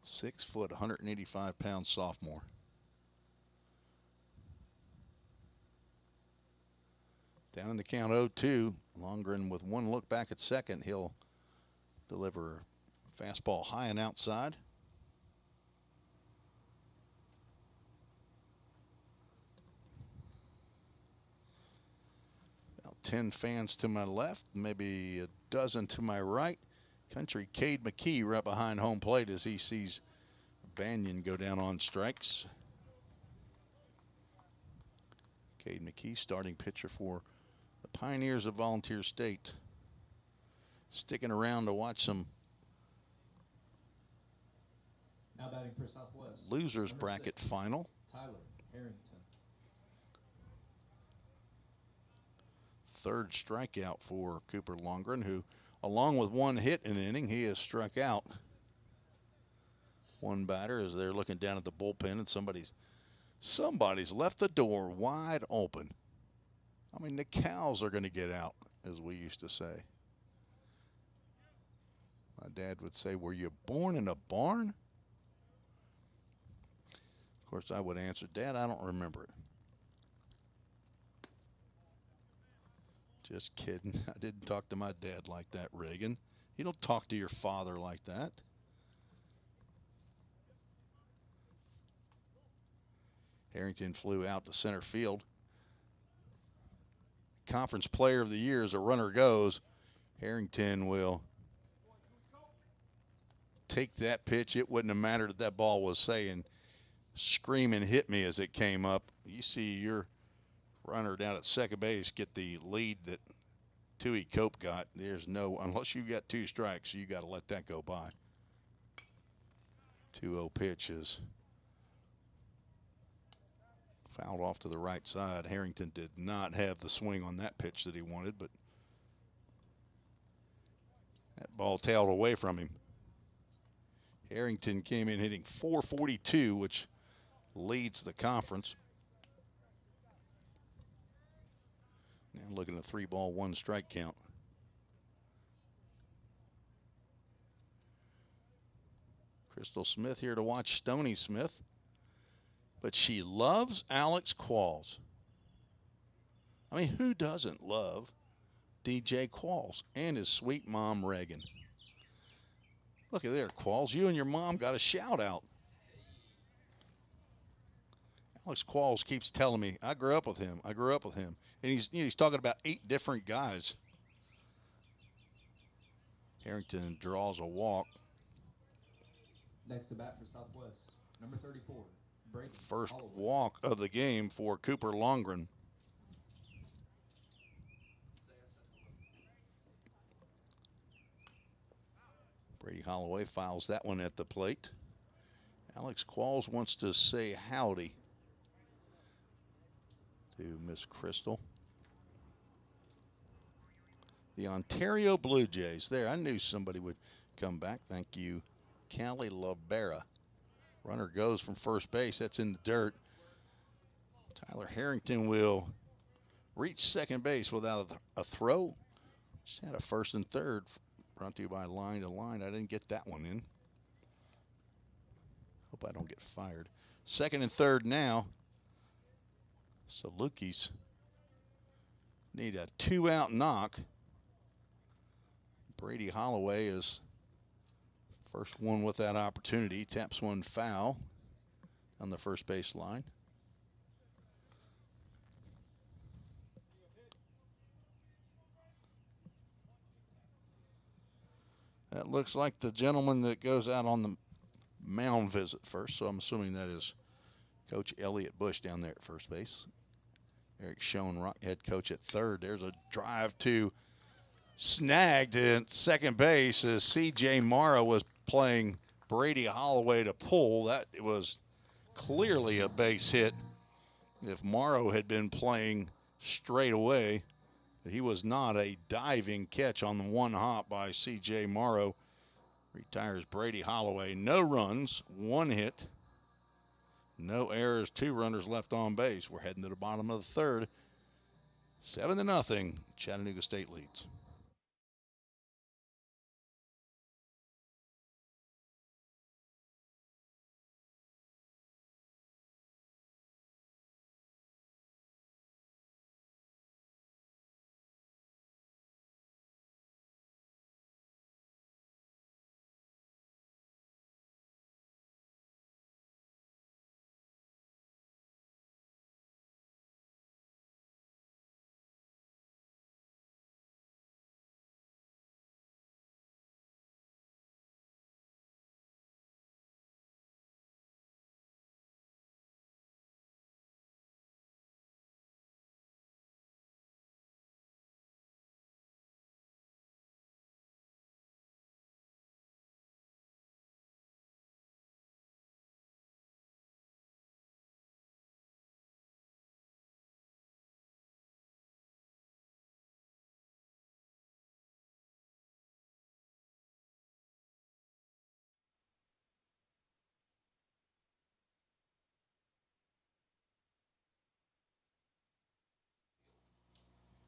Six foot, 185-pound sophomore. Down in the count 0-2. Longren with one look back at second. He'll deliver a fastball high and outside. About 10 fans to my left, maybe a dozen to my right. Country Cade McKee right behind home plate as he sees Banyan go down on strikes. Cade McKee, starting pitcher for the Pioneers of Volunteer State. Sticking around to watch some Now batting for Southwest. losers Number bracket 6, final. Tyler Harrington. Third strikeout for Cooper Longren, who, along with one hit in an inning, he has struck out one batter as they're looking down at the bullpen, and somebody's left the door wide open. I mean, the cows are going to get out, as we used to say. My dad would say, "Were you born in a barn?" Of course, I would answer, "Dad, I don't remember it." Just kidding. I didn't talk to my dad like that, Reagan. You don't talk to your father like that. Harrington flew out to center field. Conference Player of the Year as a runner goes. Harrington will take that pitch. It wouldn't have mattered if that ball was saying, "Scream and hit me" as it came up. You see your runner down at second base get the lead that Tui Cope got. There's no, unless you've got 2 strikes, you got to let that go by. 2-0 pitch is fouled off to the right side. Harrington did not have the swing on that pitch that he wanted, but that ball tailed away from him. Harrington came in hitting .442, which leads the conference. Now looking at a 3-ball, 1-strike count. Crystal Smith here to watch Stony Smith. But she loves Alex Qualls. I mean, who doesn't love DJ Qualls and his sweet mom, Reagan? Look at there, Qualls. You and your mom got a shout out. Alex Qualls keeps telling me, "I grew up with him. I grew up with him." And he's talking about 8 different guys. Harrington draws a walk. Next to bat for Southwest, number 34, Brady First Holloway. walk of the game for Cooper Longren. Brady Holloway fouls that one at the plate. Alex Qualls wants to say howdy to Miss Crystal. The Ontario Blue Jays. There, I knew somebody would come back. Thank you, Callie Labera. Runner goes from first base. That's in the dirt. Tyler Harrington will reach second base without a throw. Just had a first and third. Brought to you by Line to Line. I didn't get that one in. Hope I don't get fired. Second and third now. Salukis need a 2-out knock. Brady Holloway is first one with that opportunity. Taps one foul on the first base line. That looks like the gentleman that goes out on the mound visit first, so I'm assuming that is Coach Elliott Bush down there at first base. Eric Schoen, head coach at third. There's a drive to snagged at second base as C.J. Morrow was playing Brady Holloway to pull. That was clearly a base hit. If Morrow had been playing straight away, he was not. A diving catch on the one hop by C.J. Morrow. Retires Brady Holloway. No runs, one hit, no errors, 2 runners left on base. We're heading to the bottom of the third. 7-0. Chattanooga State leads.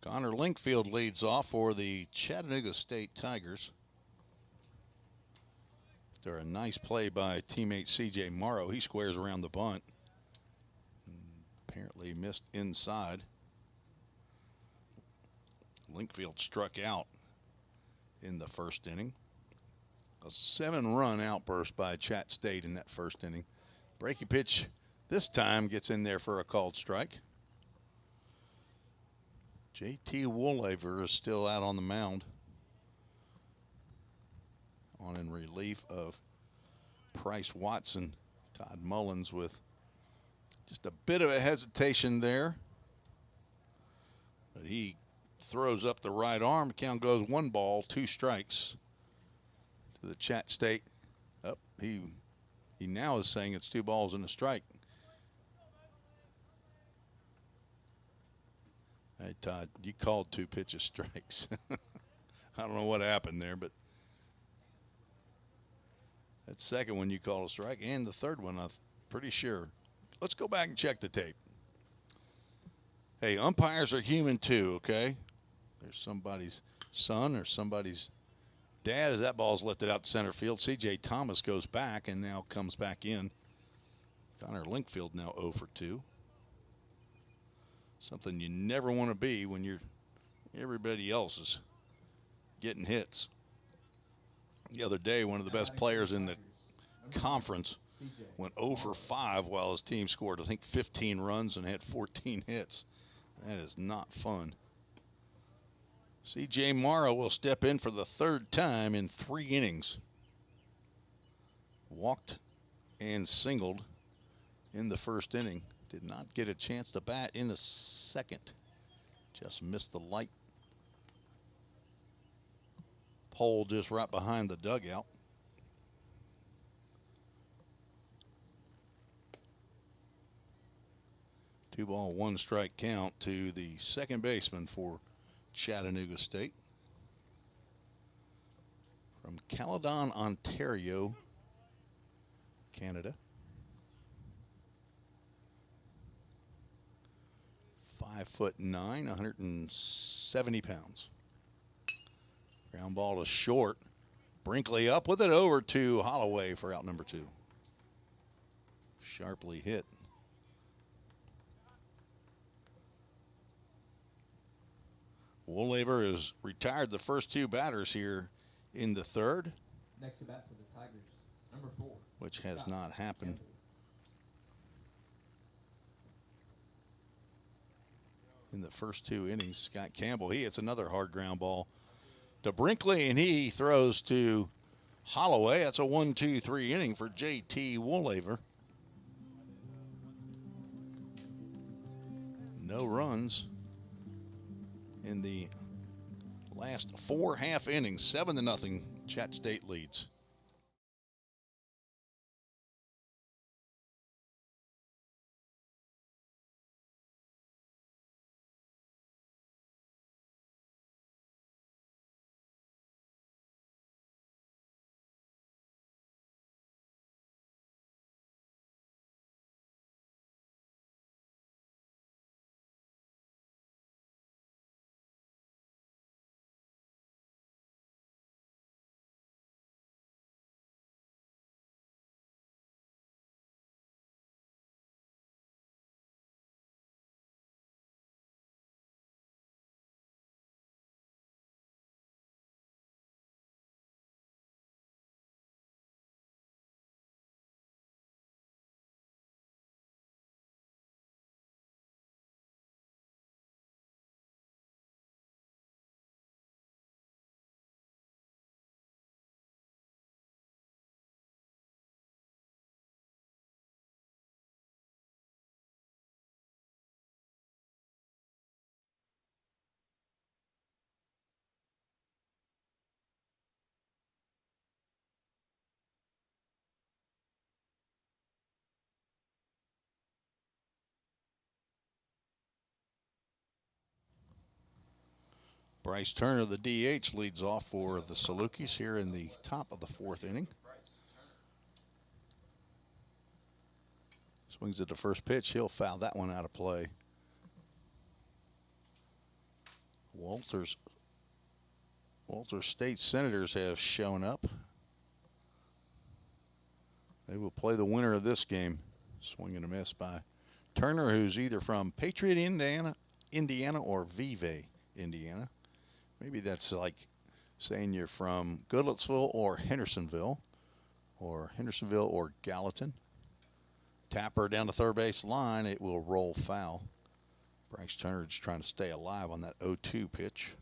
Connor Linkfield leads off for the Chattanooga State Tigers. After a nice play by teammate C.J. Morrow, he squares around the bunt. Apparently missed inside. Linkfield struck out in the first inning. A 7-run outburst by Chat State in that first inning. Breaking pitch this time gets in there for a called strike. J.T. Woolaver is still out on the mound, on in relief of Price Watson. Todd Mullins with just a bit of a hesitation there, but he throws up the right arm. Count goes 1 ball, 2 strikes to the Chat State. He now is saying it's 2 balls and a strike. Hey, Todd, you called 2 pitches strikes. I don't know what happened there, but that second one you called a strike, and the third one, I'm pretty sure. Let's go back and check the tape. Hey, umpires are human too, okay? There's somebody's son or somebody's dad as that ball's lifted out to center field. C.J. Thomas goes back and now comes back in. Connor Linkfield now 0 for 2. Something you never want to be when everybody else is getting hits. The other day, one of the best players in the conference went 0 for 5 while his team scored, I think, 15 runs and had 14 hits. That is not fun. C.J. Morrow will step in for the 3rd time in 3 innings. Walked and singled in the first inning. Did not get a chance to bat in the second. Just missed the light pole just right behind the dugout. 2-ball, 1-strike count to the second baseman for Chattanooga State. From Caledon, Ontario, Canada. 5'9", 170 pounds. Ground ball to short. Brinkley up with it over to Holloway for out number 2. Sharply hit. Woolaver has retired the first 2 batters here in the third. Next at bat for the Tigers, number 4. Which has Scott not happened. Campbell. In the first 2 innings, Scott Campbell, he hits another hard ground ball to Brinkley, and he throws to Holloway. That's a 1-2-3 inning for JT Woolaver. No runs in the last 4 half innings. 7-0, Chat State leads. Bryce Turner, the DH, leads off for the Salukis here in the top of the 4th inning. Swings at the first pitch. He'll foul that one out of play. Walter State Senators have shown up. They will play the winner of this game. Swing and a miss by Turner, who's either from Patriot, Indiana or VII, Indiana. Maybe that's like saying you're from Goodlettsville or Hendersonville or Gallatin. Tapper down the third base line. It will roll foul. Bryce Turner is trying to stay alive on that 0-2 pitch.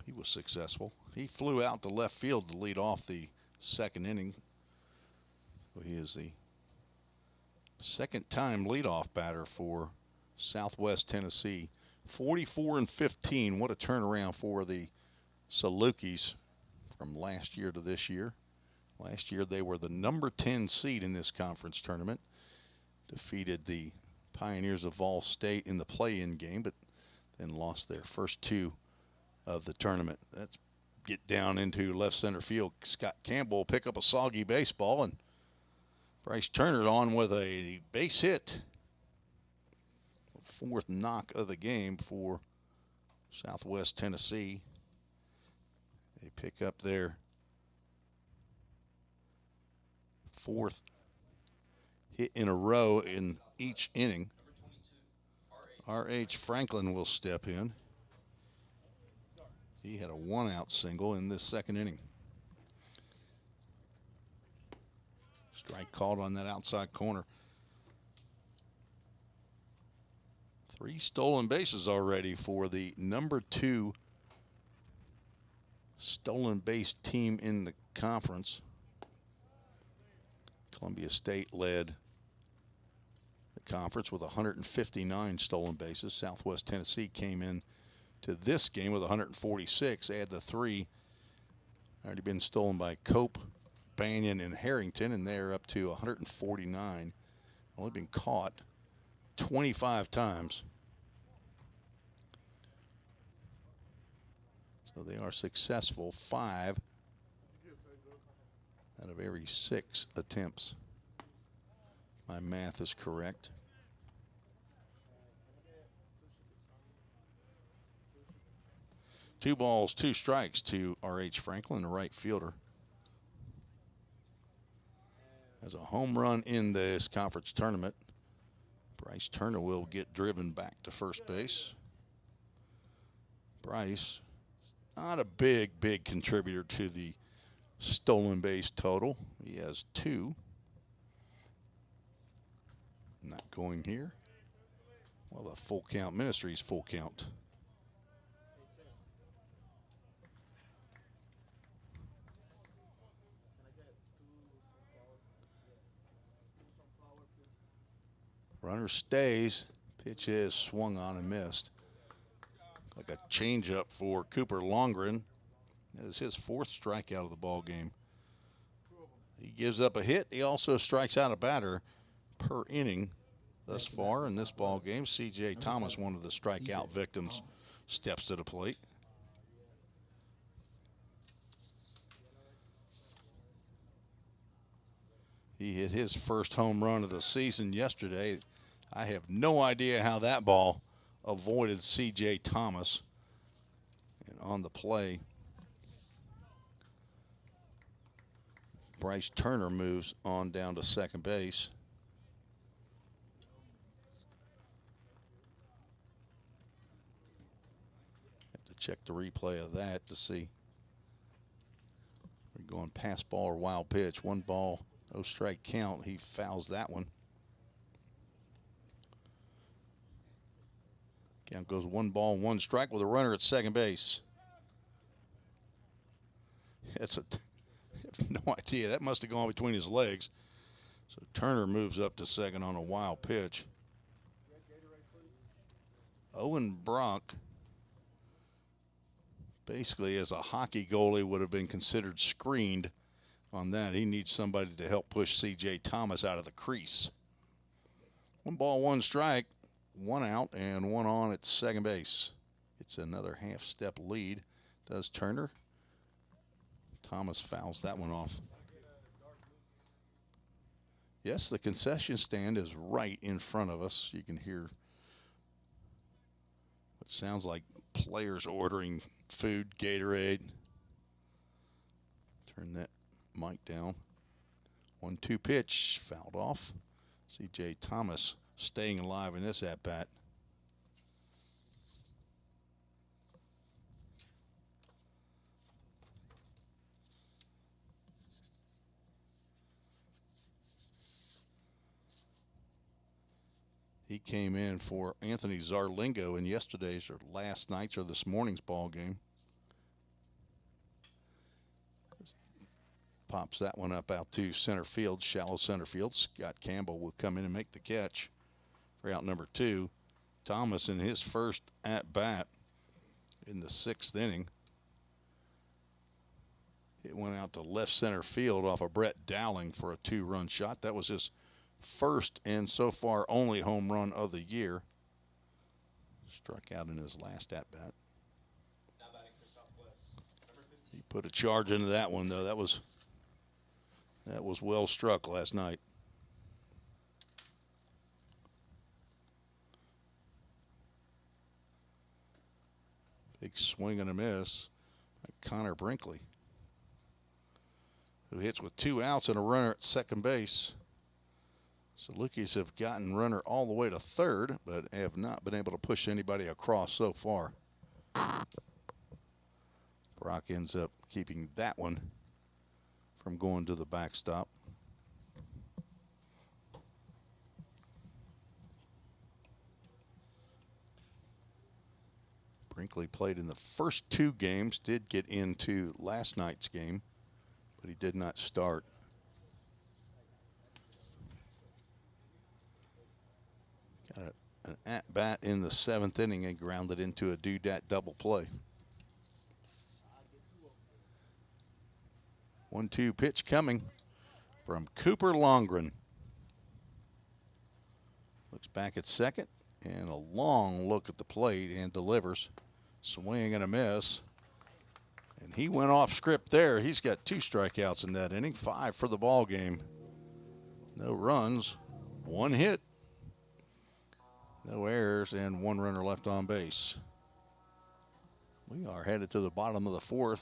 He was successful. He flew out to left field to lead off the second inning. He is the second-time leadoff batter for Southwest Tennessee. 44-15. What a turnaround for the Salukis from last year to this year. Last year they were the number 10 seed in this conference tournament. Defeated the Pioneers of VolState in the play-in game, but then lost their first 2 of the tournament. Let's get down into left center field. Scott Campbell will pick up a soggy baseball, and Bryce Turner on with a base hit. 4th knock of the game for Southwest Tennessee. They pick up their 4th hit in a row in each inning. R.H. Franklin will step in. He had a 1-out single in this second inning. Strike called on that outside corner. 3 stolen bases already for the number 2 stolen base team in the conference. Columbia State led the conference with 159 stolen bases. Southwest Tennessee came in to this game with 146. Add the 3 already been stolen by Cope, Banyan, and Harrington, and they're up to 149. Only been caught 25 times. So they are successful 5 out of every 6 attempts. My math is correct. Two balls, 2 strikes to R.H. Franklin, the right fielder. As a home run in this conference tournament, Bryce Turner will get driven back to first base. Bryce, not a big contributor to the stolen base total. He has 2. Not going here. Well, a full count. Ministries full count. Runner stays. Pitch is swung on and missed. Like a changeup for Cooper Longren. That is his 4th strikeout of the ball game. He gives up a hit. He also strikes out a batter per inning thus far in this ball game. C.J. Thomas, one of the strikeout victims, steps to the plate. He hit his first home run of the season yesterday. I have no idea how that ball avoided C.J. Thomas. And on the play, Bryce Turner moves on down to second base. Have to check the replay of that to see. We're going pass ball or wild pitch. 1 ball, no strike count. He fouls that one. Count goes 1 ball, 1 strike with a runner at second base. That's a, I have no idea. That must have gone between his legs. So Turner moves up to second on a wild pitch. Owen Brock, basically as a hockey goalie, would have been considered screened on that. He needs somebody to help push C.J. Thomas out of the crease. 1 ball, 1 strike. 1 out and 1 on at second base. It's another half-step lead. Does Turner. Thomas fouls that one off. Yes, the concession stand is right in front of us. You can hear what sounds like players ordering food, Gatorade. Turn that mic down. 1-2 pitch, fouled off. C.J. Thomas staying alive in this at-bat. He came in for Anthony Zarlingo in yesterday's or last night's or this morning's ball game. Pops that one up out to center field, shallow center field. Scott Campbell will come in and make the catch for out number 2. Thomas in his first at-bat in the 6th inning. It went out to left center field off of Brett Dowling for a 2-run shot. That was his first and so far only home run of the year. Struck out in his last at-bat. Now batting for Southwest, number 15. He put a charge into that one, though. That was well struck last night. Big swing and a miss by Connor Brinkley, who hits with 2 outs and a runner at second base. Salukis have gotten runner all the way to third, but have not been able to push anybody across so far. Brock ends up keeping that one from going to the backstop. Brinkley played in the first 2 games, did get into last night's game, but he did not start. Got an at-bat in the 7th inning and grounded into a doodat double play. 1-2 pitch coming from Cooper Longren. Looks back at second, and a long look at the plate and delivers. Swing and a miss. And he went off script there. He's got 2 strikeouts in that inning, 5 for the ball game. No runs, 1 hit, no errors, and 1 runner left on base. We are headed to the bottom of the 4th.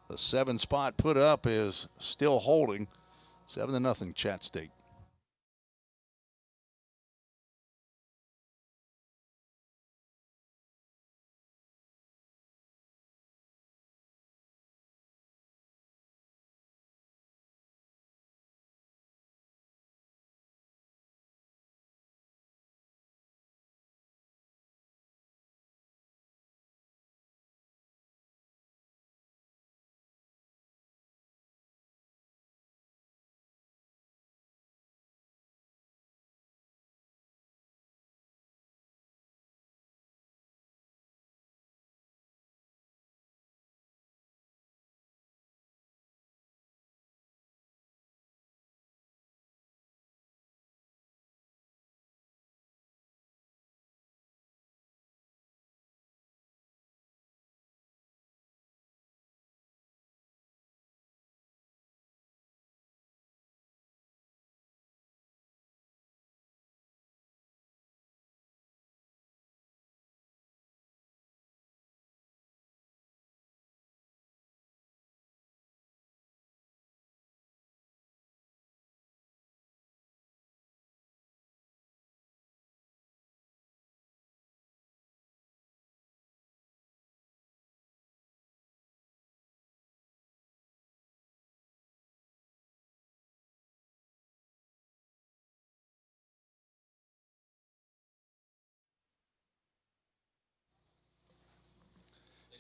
The 7 spot put up is still holding. 7-0 Chat State.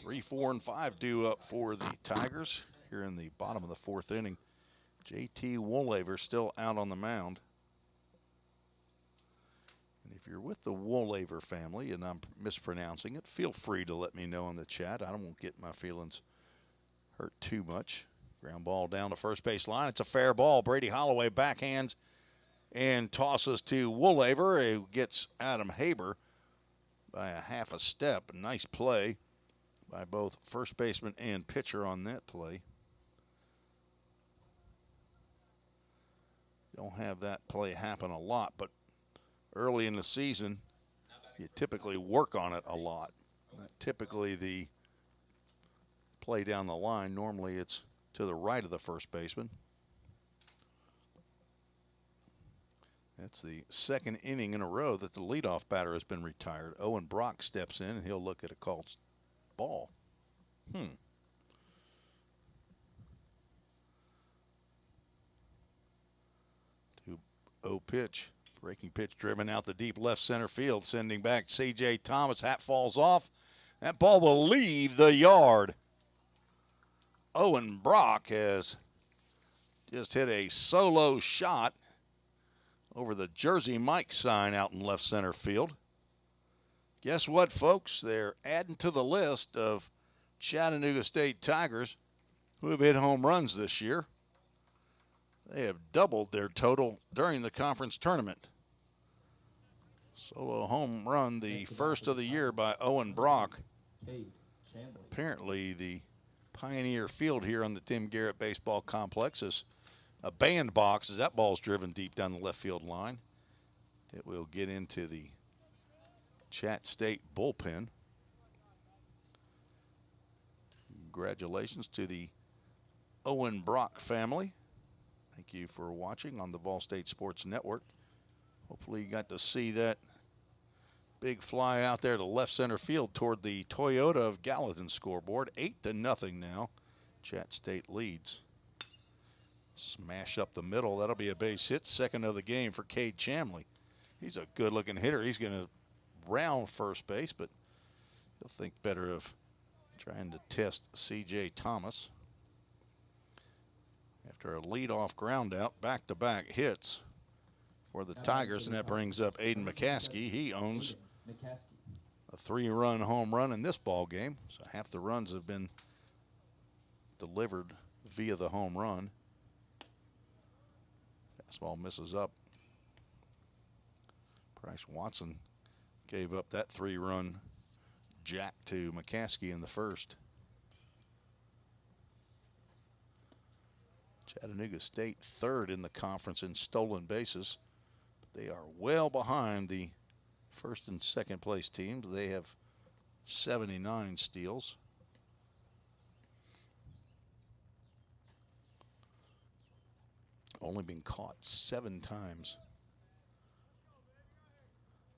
Three, 4, and 5 due up for the Tigers here in the bottom of the 4th inning. JT Woolaver still out on the mound. And if you're with the Woolaver family and I'm mispronouncing it, feel free to let me know in the chat. I won't get my feelings hurt too much. Ground ball down the first base line. It's a fair ball. Brady Holloway backhands and tosses to Woolaver, who gets Adam Haber by a half a step. A nice play by both first baseman and pitcher on that play. Don't have that play happen a lot, but early in the season, you typically work on it a lot. Typically the play down the line, normally it's to the right of the first baseman. That's the 2nd inning in a row that the leadoff batter has been retired. Owen Brock steps in, and he'll look at a called ball. 2-0 pitch. Breaking pitch driven out the deep left center field, sending back C.J. Thomas. Hat falls off. That ball will leave the yard. Owen Brock has just hit a solo shot over the Jersey Mike sign out in left center field. Guess what, folks? They're adding to the list of Chattanooga State Tigers who have hit home runs this year. They have doubled their total during the conference tournament. Solo home run, the first of the year by Owen Brock. Apparently the Pioneer Field here on the Tim Garrett Baseball Complex is a bandbox as that ball's driven deep down the left field line. It will get into the Chat State bullpen. Congratulations to the Owen Brock family. Thank you for watching on the VolState Sports Network. Hopefully you got to see that big fly out there to left center field toward the Toyota of Gallatin scoreboard. 8-0 now. Chat State leads. Smash up the middle. That'll be a base hit. 2nd of the game for Cade Chamley. He's a good-looking hitter. He's going to round first base, but he'll think better of trying to test C.J. Thomas. After a leadoff ground out, back-to-back hits for the Tigers, and that brings up Aiden McCaskey. He owns a 3-run home run in this ball game, so half the runs have been delivered via the home run. Fastball misses up. Bryce Watson gave up that 3-run jack to McCaskey in the first. Chattanooga State third in the conference in stolen bases. But they are well behind the first and second place teams. They have 79 steals. Only been caught 7 times,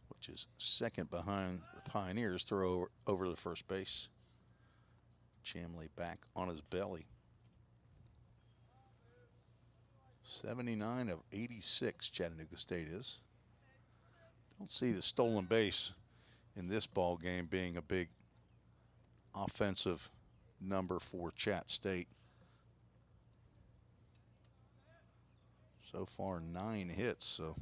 which is second behind the Pioneers. Throw over the first base. Chamley back on his belly. 79 of 86 Chattanooga State is. Don't see the stolen base in this ball game being a big offensive number for Chat State. So far 9 hits, so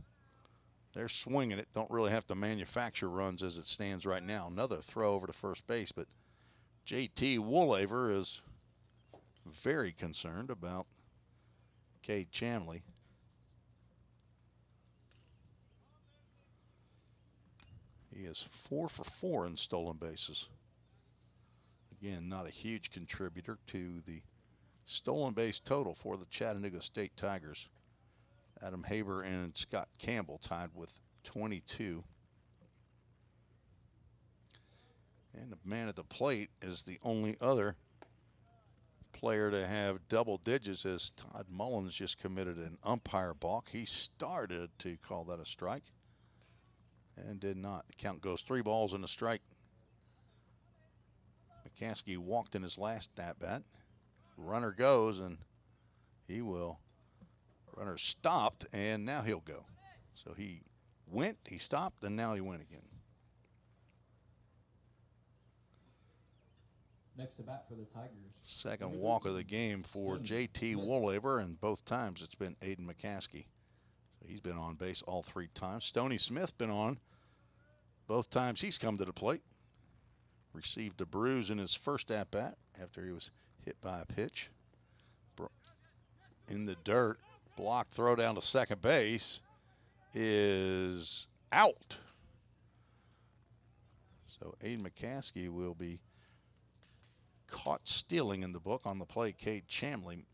they're swinging it. Don't really have to manufacture runs as it stands right now. Another throw over to first base, but JT Woolaver is very concerned about Cade Chamley. He is 4 for 4 in stolen bases. Again, not a huge contributor to the stolen base total for the Chattanooga State Tigers. Adam Haber and Scott Campbell tied with 22. And the man at the plate is the only other player to have double digits, as Todd Mullins just committed an umpire balk. He started to call that a strike and did not. The count goes 3 balls and a strike. McCaskey walked in his last at bat. Runner goes, and he will. Runner stopped, and now he'll go. So he went, he stopped, and now he went again. Next to bat for the Tigers. Second walk of the game for JT Woolaver, and both times it's been Aiden McCaskey. So he's been on base all 3 times. Stoney Smith been on both times he's come to the plate. Received a bruise in his first at-bat after he was hit by a pitch. In the dirt, block throw down to second base is out. So Aiden McCaskey will be caught stealing in the book on the play. Cade Chamley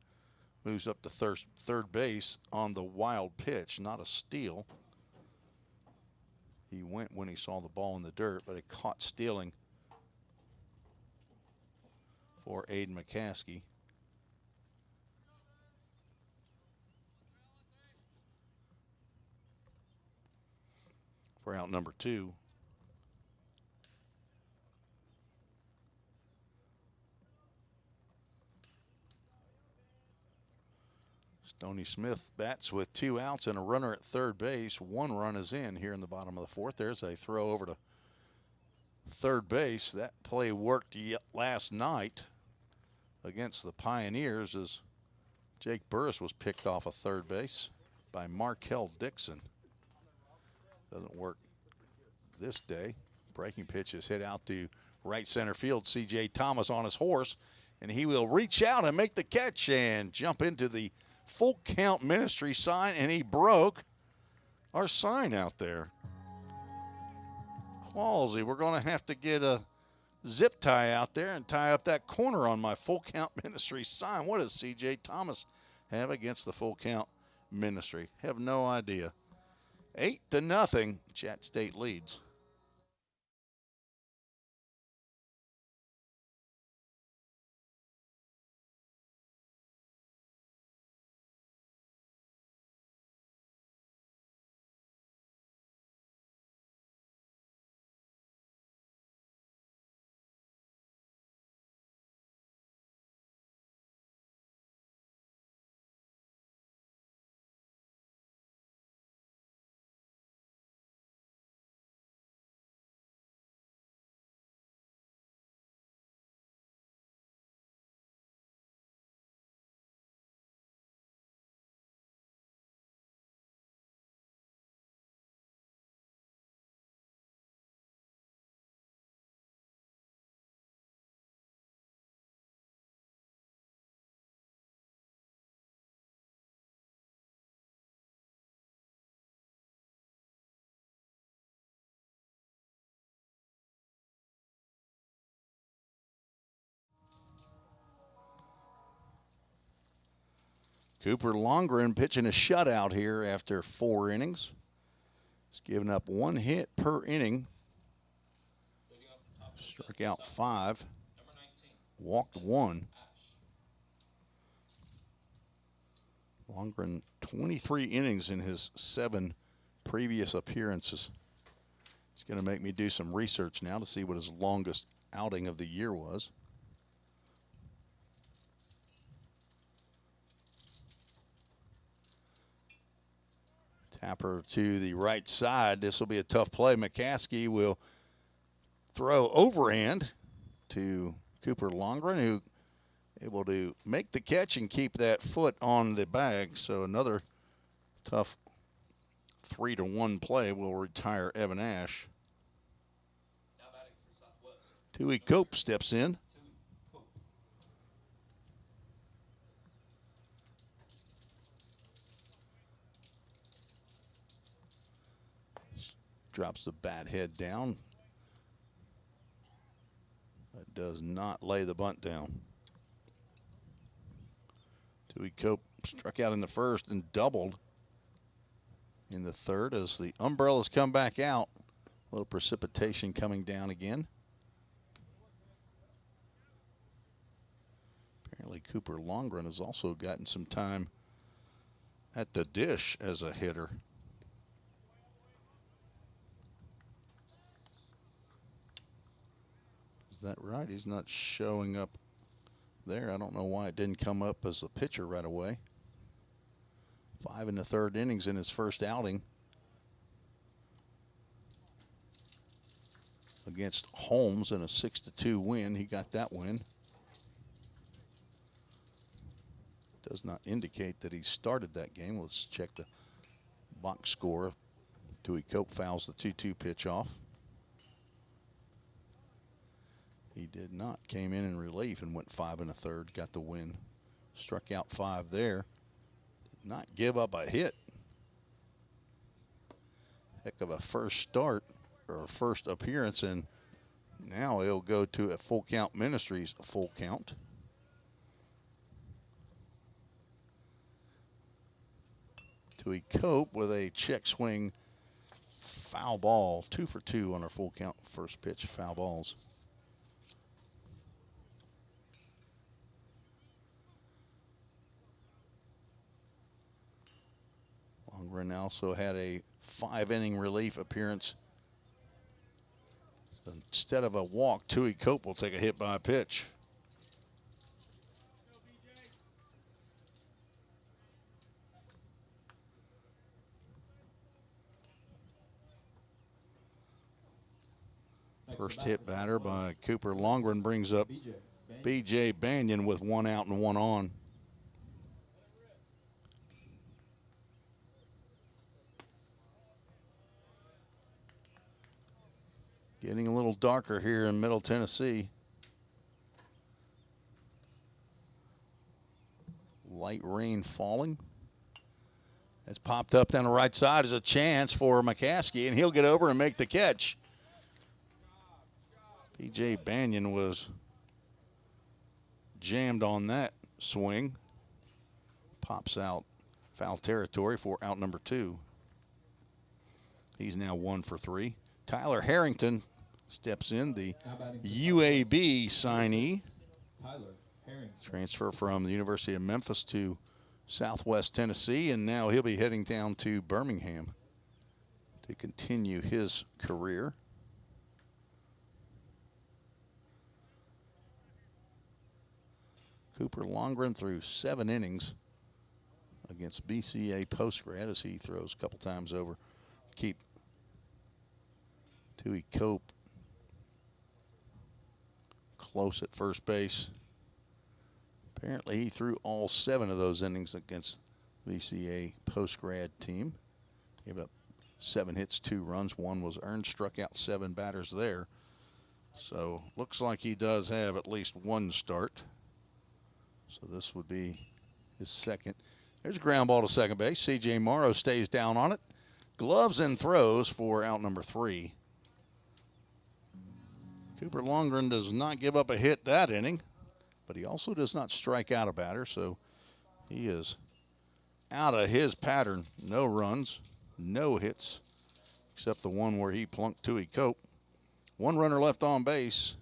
moves up to third base on the wild pitch, not a steal. He went when he saw the ball in the dirt, but it caught stealing for Aiden McCaskey. For out number 2. Stoney Smith bats with 2 outs and a runner at third base. 1 run is in here in the bottom of the 4th. There's a throw over to third base. That play worked last night against the Pioneers as Jake Burris was picked off of third base by Markel Dixon. Doesn't work this day. Breaking pitch is hit out to right center field. C.J. Thomas on his horse, and he will reach out and make the catch and jump into the full count ministry sign, and he broke our sign out there. Qualsy, we're going to have to get a zip tie out there and tie up that corner on my full count ministry sign. What does C.J. Thomas have against the full count ministry? Have no idea. 8-0, Chat State leads. Cooper Longren pitching a shutout here after 4 innings. He's given up 1 hit per inning. Struck out 5. Walked 1. Longren 23 innings in his 7 previous appearances. It's going to make me do some research now to see what his longest outing of the year was. Tapper to the right side. This will be a tough play. McCaskey will throw overhand to Cooper Longren, who able to make the catch and keep that foot on the bag. So another tough 3-1 play will retire Evan Ash. Now batting for Southwest. Tui Cope steps in. Drops the bat head down. That does not lay the bunt down. Tui Cope struck out in the first and doubled in the third as the umbrellas come back out. A little precipitation coming down again. Apparently Cooper Longren has also gotten some time at the dish as a hitter. Is that right? He's not showing up there. I don't know why it didn't come up as the pitcher right away. 5 in the 3rd innings in his first outing against Holmes in a 6-2 win. He got that win. Does not indicate that he started that game. Let's check the box score. Tui Cope fouls the 2-2 pitch off. He did not. Came in relief and went 5 1/3. Got the win. Struck out 5 there. Did not give up a hit. Heck of a first start or first appearance, and now he'll go to a full count Ministries full count. Tui Cope with a check swing foul ball. 2 for 2 on our full count first pitch foul balls. Longren also had a 5-inning relief appearance. Instead of a walk, Tui Cope will take a hit by a pitch. First hit batter by Cooper Longren brings up B.J. Banyan with 1 out and 1 on. Getting a little darker here in Middle Tennessee. Light rain falling. That's popped up down the right side as a chance for McCaskey, and he'll get over and make the catch. B.J. Banyan was jammed on that swing. Pops out foul territory for out number 2. He's now 1 for 3. Tyler Harrington steps in, the UAB signee. Tyler Harrington. Transfer from the University of Memphis to Southwest Tennessee, and now he'll be heading down to Birmingham to continue his career. Cooper Longren threw 7 innings against BCA Postgrad as he throws a couple times over. Keep Tui Cope close at first base. Apparently he threw all 7 of those innings against VCA Postgrad team. Gave up 7 hits, 2 runs. 1 was earned, struck out 7 batters there. So looks like he does have at least 1 start. So this would be his second. There's a ground ball to second base. C.J. Morrow stays down on it. Gloves and throws for out number 3. Cooper Longren does not give up a hit that inning, but he also does not strike out a batter, so he is out of his pattern. No runs, no hits, except the one where he plunked Tui Cope. 1 runner left on base.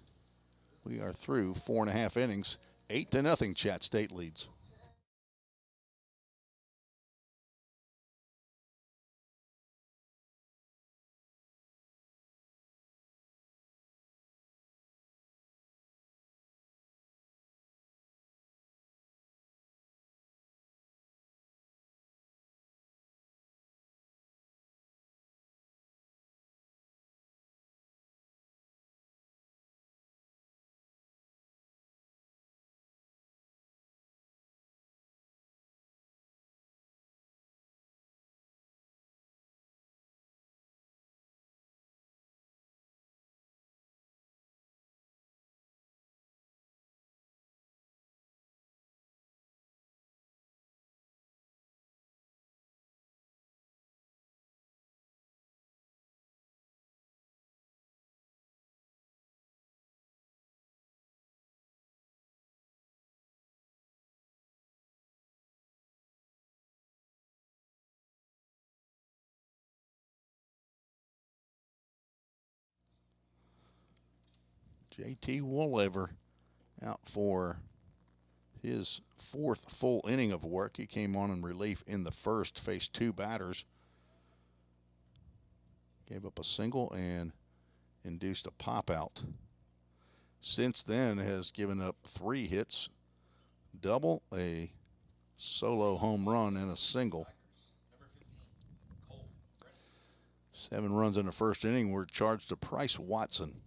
We are through 4.5 innings. 8-0, Chat State leads. JT Woollever out for his 4th full inning of work. He came on in relief in the first, faced 2 batters. Gave up a single and induced a pop out. Since then has given up 3 hits, double, a solo home run, and a single. 7 runs in the first inning were charged to Bryce Watson.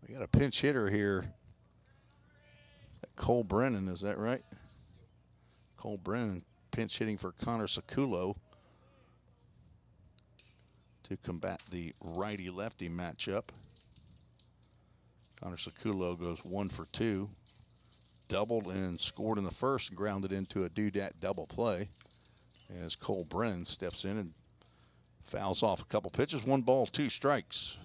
We got a pinch hitter here. Cole Brennan, is that right? Cole Brennan pinch hitting for Connor Sakulo to combat the righty-lefty matchup. Connor Sakulo goes 1 for 2. Doubled and scored in the first and grounded into a doodat double play as Cole Brennan steps in and fouls off a couple pitches. 1 ball, 2 strikes.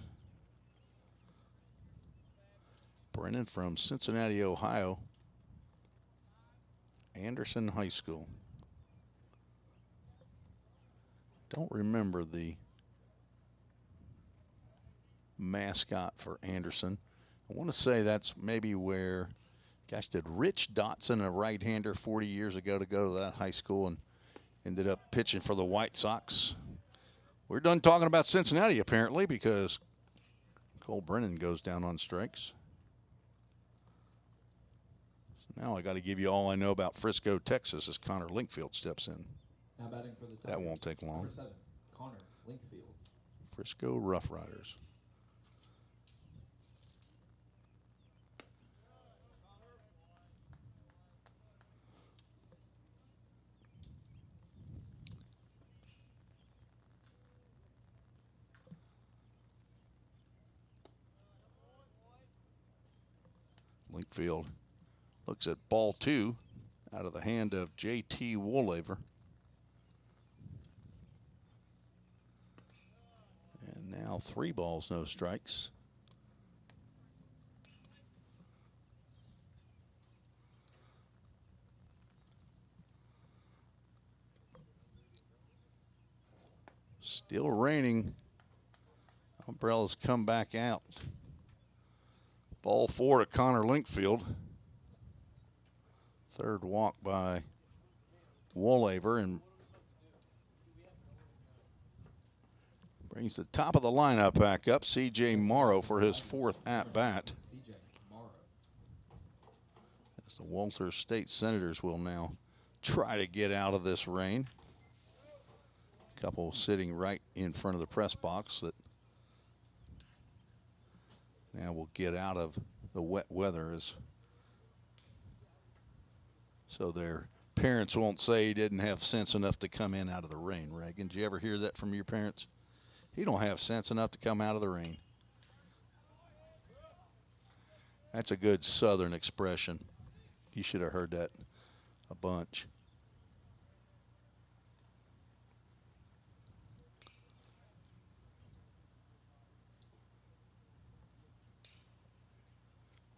Brennan from Cincinnati, Ohio. Anderson High School. Don't remember the mascot for Anderson. I want to say that's maybe where, gosh, did Rich Dotson, a right-hander 40 years ago, to go to that high school and ended up pitching for the White Sox. We're done talking about Cincinnati apparently because Cole Brennan goes down on strikes. Now I got to give you all I know about Frisco, Texas, as Connor Linkfield steps in. Now batting for the Tigers. That won't take long. Number 7, Connor Linkfield. Frisco Rough Riders. Linkfield looks at ball 2 out of the hand of JT Woollever. And now 3 balls, no strikes. Still raining. Umbrellas come back out. Ball 4 to Connor Linkfield. 3rd walk by Woollever and brings the top of the lineup back up. C.J. Morrow for his 4th at-bat. C.J. Morrow. As the Walters State Senators will now try to get out of this rain. Couple sitting right in front of the press box that now will get out of the wet weather, so their parents won't say he didn't have sense enough to come in out of the rain. Reagan, did you ever hear that from your parents? He don't have sense enough to come out of the rain. That's a good Southern expression. You should have heard that a bunch.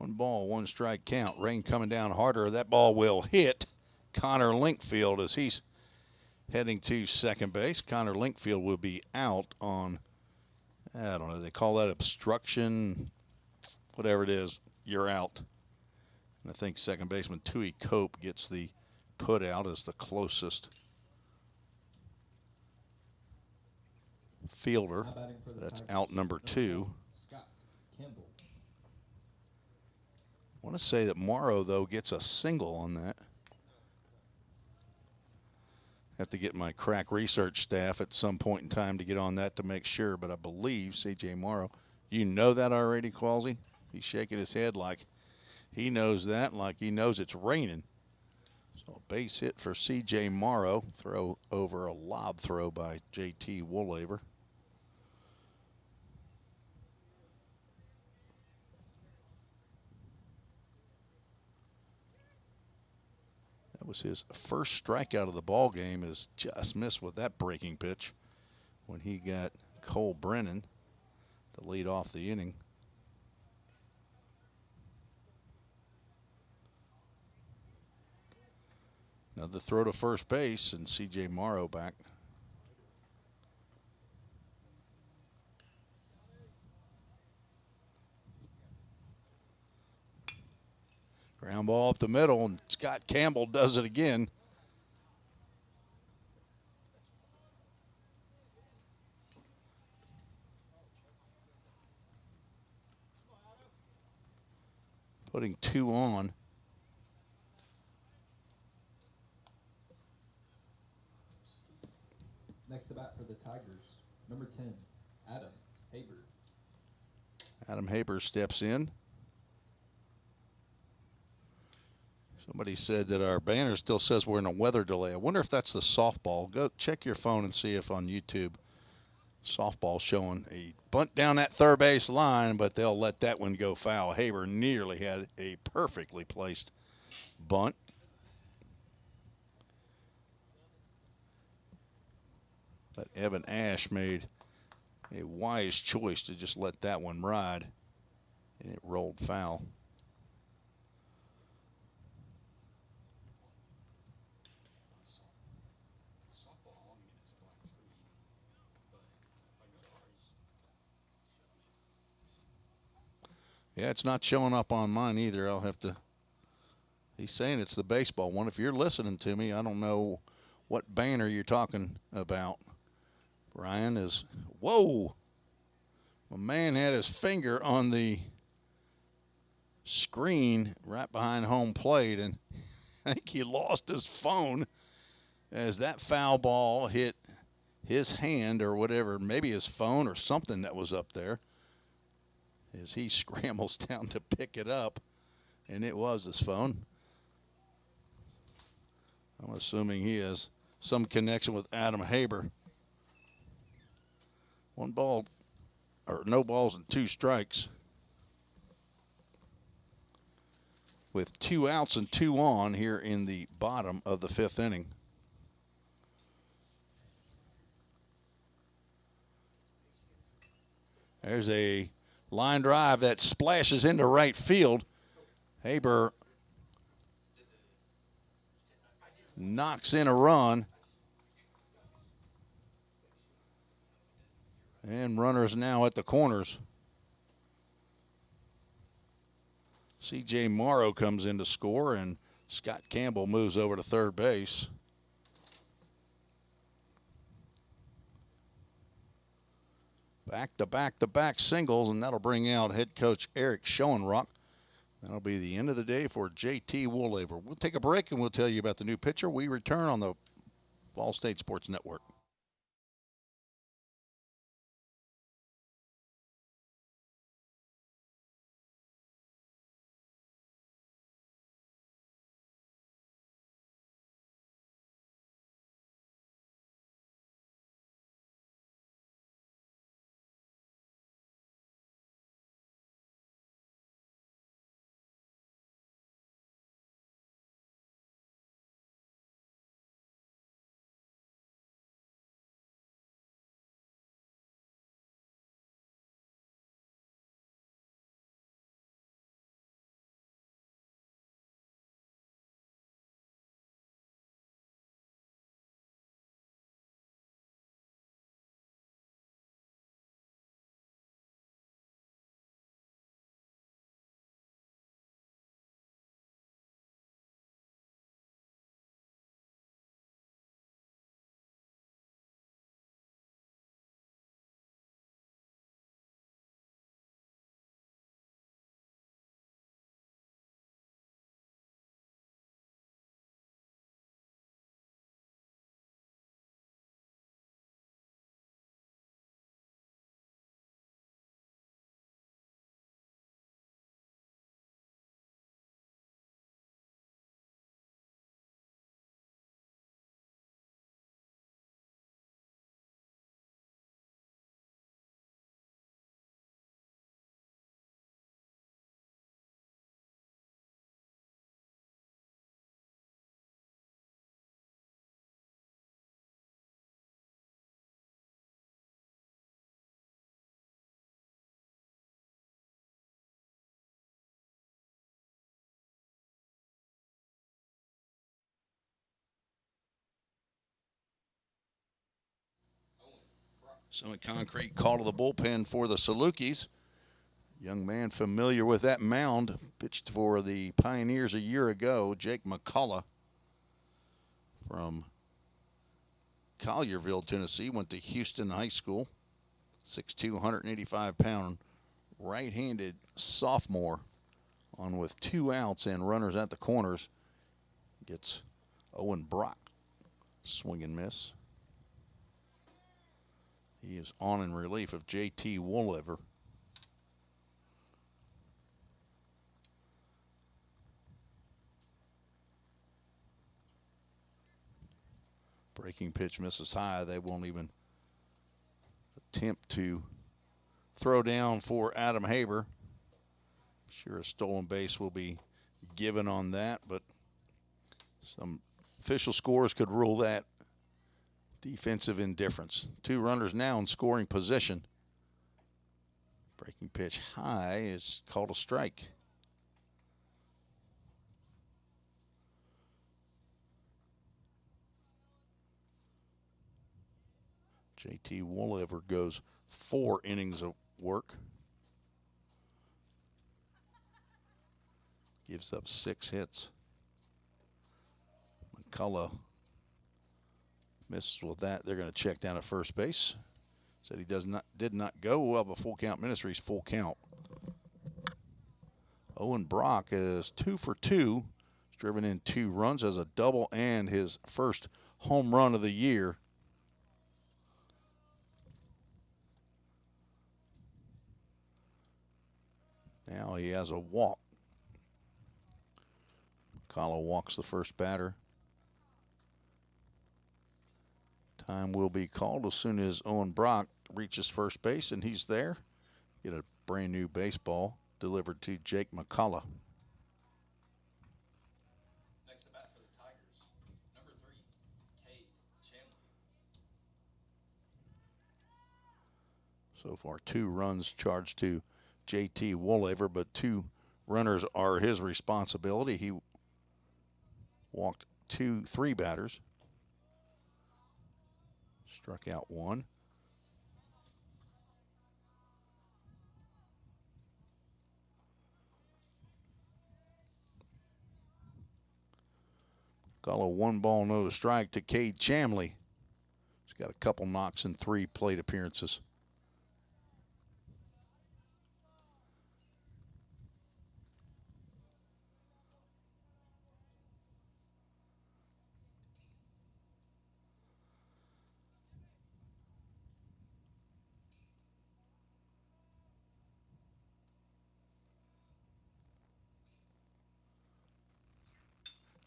1 ball, 1 strike count. Rain coming down harder. That ball will hit Connor Linkfield as he's heading to second base. Connor Linkfield will be out on, I don't know, they call that obstruction, whatever it is, you're out. And I think second baseman Tui Cope gets the put out as the closest fielder. Now batting for the That's Tigers, out number 2. Scott Campbell. I want to say that Morrow, though, gets a single on that. Have to get my crack research staff at some point in time to get on that to make sure, but I believe C.J. Morrow. You know that already, Qualsey? He's shaking his head like he knows that, like he knows it's raining. So a base hit for C.J. Morrow. Throw over a lob throw by J.T. Woolaver. That was his first strikeout of the ball game. Is just missed with that breaking pitch when he got Cole Brennan to lead off the inning. Another throw to first base and C.J. Morrow back. Ground ball up the middle, and Scott Campbell does it again. Putting 2 on. Next to bat for the Tigers, number 10, Adam Haber. Adam Haber steps in. Somebody said that our banner still says we're in a weather delay. I wonder if that's the softball. Go check your phone and see if on YouTube softball showing a bunt down that third base line, but they'll let that one go foul. Haber nearly had a perfectly placed bunt. But Evan Ash made a wise choice to just let that one ride, and it rolled foul. Yeah, it's not showing up on mine either. I'll have to. He's saying it's the baseball one. If you're listening to me, I don't know what banner you're talking about. Brian is. Whoa! My man had his finger on the screen right behind home plate, and I think he lost his phone as that foul ball hit his hand or whatever, maybe his phone or something that was up there, as he scrambles down to pick it up, and it was his phone. I'm assuming he has some connection with Adam Haber. 1 ball, or no balls and 2 strikes. With 2 outs and 2 on here in the bottom of the 5th inning. There's a line drive that splashes into right field. Haber knocks in a run. And runners now at the corners. C.J. Morrow comes in to score, and Scott Campbell moves over to third base. Back-to-back-to-back singles, and that'll bring out head coach Eric Schoenrock. That'll be the end of the day for J.T. Woolaver. We'll take a break, and we'll tell you about the new pitcher. We return on the VolState Sports Network. Semi-concrete call to the bullpen for the Salukis. Young man familiar with that mound. Pitched for the Pioneers a year ago, Jake McCullough from Collierville, Tennessee. Went to Houston High School. 6'2", 185-pound right-handed sophomore on with 2 outs and runners at the corners. Gets Owen Brock. Swing and miss. He is on in relief of J.T. Woolliver. Breaking pitch misses high. They won't even attempt to throw down for Adam Haber. Sure, a stolen base will be given on that, but some official scores could rule that defensive indifference. 2 runners now in scoring position. Breaking pitch high is called a strike. J.T. Woolliver goes 4 innings of work. Gives up 6 hits. McCullough misses with that. They're going to check down at first base. Said he did not go. We'll have a full count. Ministries full count. Owen Brock is 2 for 2. He's driven in 2 runs as a double and his first home run of the year. Now he has a walk. McCullough walks the first batter. Time will be called as soon as Owen Brock reaches first base, and he's there. Get a brand new baseball delivered to Jake McCullough. Next at bat for the Tigers, number 3, Cade Chamley. So far, 2 runs charged to J.T. Woolliver, but 2 runners are his responsibility. He walked 3 batters. Struck out 1. Got a 1 ball, no strike to Cade Chamley. He's got a couple knocks and 3 plate appearances.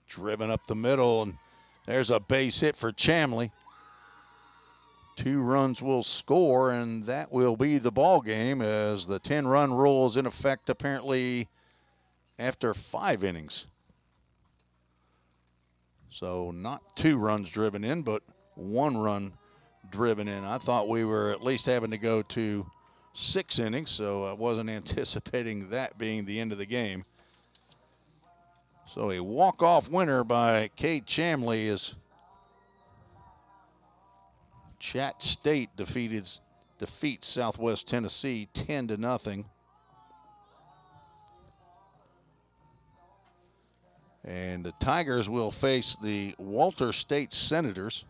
Driven up the middle, and there's a base hit for Chamley. 2 runs will score, and that will be the ball game as the 10-run rule is in effect apparently after 5 innings. So not 2 runs driven in, but 1 run driven in. I thought we were at least having to go to 6 innings, so I wasn't anticipating that being the end of the game. So a walk-off winner by Cade Chamley as Chat State defeats Southwest Tennessee 10-0. And the Tigers will face the Walter State Senators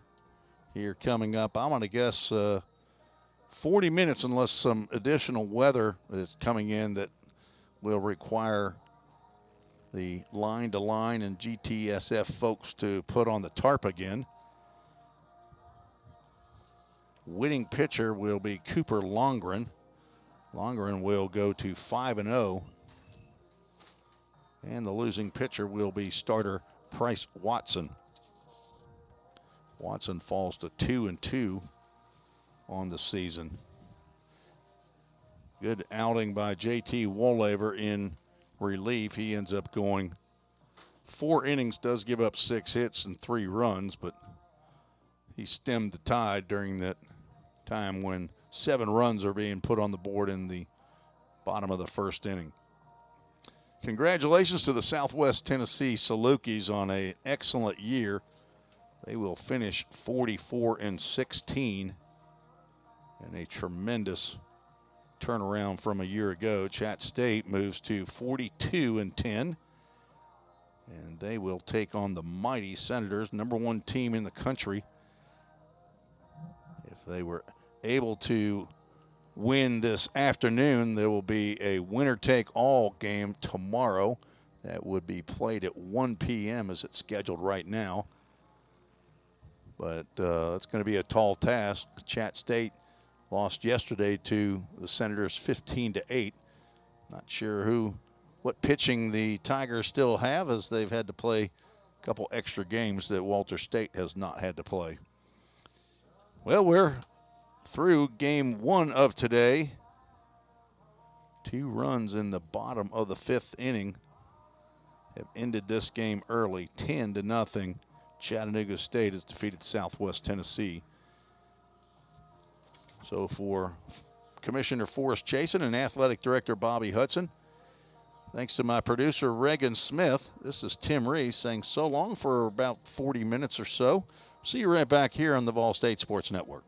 here coming up. I'm going to guess 40 minutes unless some additional weather is coming in that will require the line-to-line and GTSF folks to put on the tarp again. Winning pitcher will be Cooper Longren. Longren will go to 5-0. And the losing pitcher will be starter Price Watson. Watson falls to 2-2 on the season. Good outing by J.T. Woolliver in relief. He ends up going 4 innings, does give up 6 hits and 3 runs, but he stemmed the tide during that time when 7 runs are being put on the board in the bottom of the first inning. Congratulations to the Southwest Tennessee Salukis on an excellent year. They will finish 44-16 And a tremendous turnaround from a year ago. Chat State moves to 42-10. And they will take on the mighty Senators, #1 team in the country. If they were able to win this afternoon, there will be a winner-take-all game tomorrow that would be played at 1 p.m. as it's scheduled right now. But it's going to be a tall task. Chat State lost yesterday to the Senators 15-8. Not sure what pitching the Tigers still have, as they've had to play a couple extra games that Walter State has not had to play. Well, we're through game 1 of today. 2 runs in the bottom of the 5th inning have ended this game early, 10-0. Chattanooga State has defeated Southwest Tennessee. So for Commissioner Forrest Chasen and Athletic Director Bobby Hudson, thanks to my producer Reagan Smith, this is Tim Reese saying so long for about 40 minutes or so. See you right back here on the VolState Sports Network.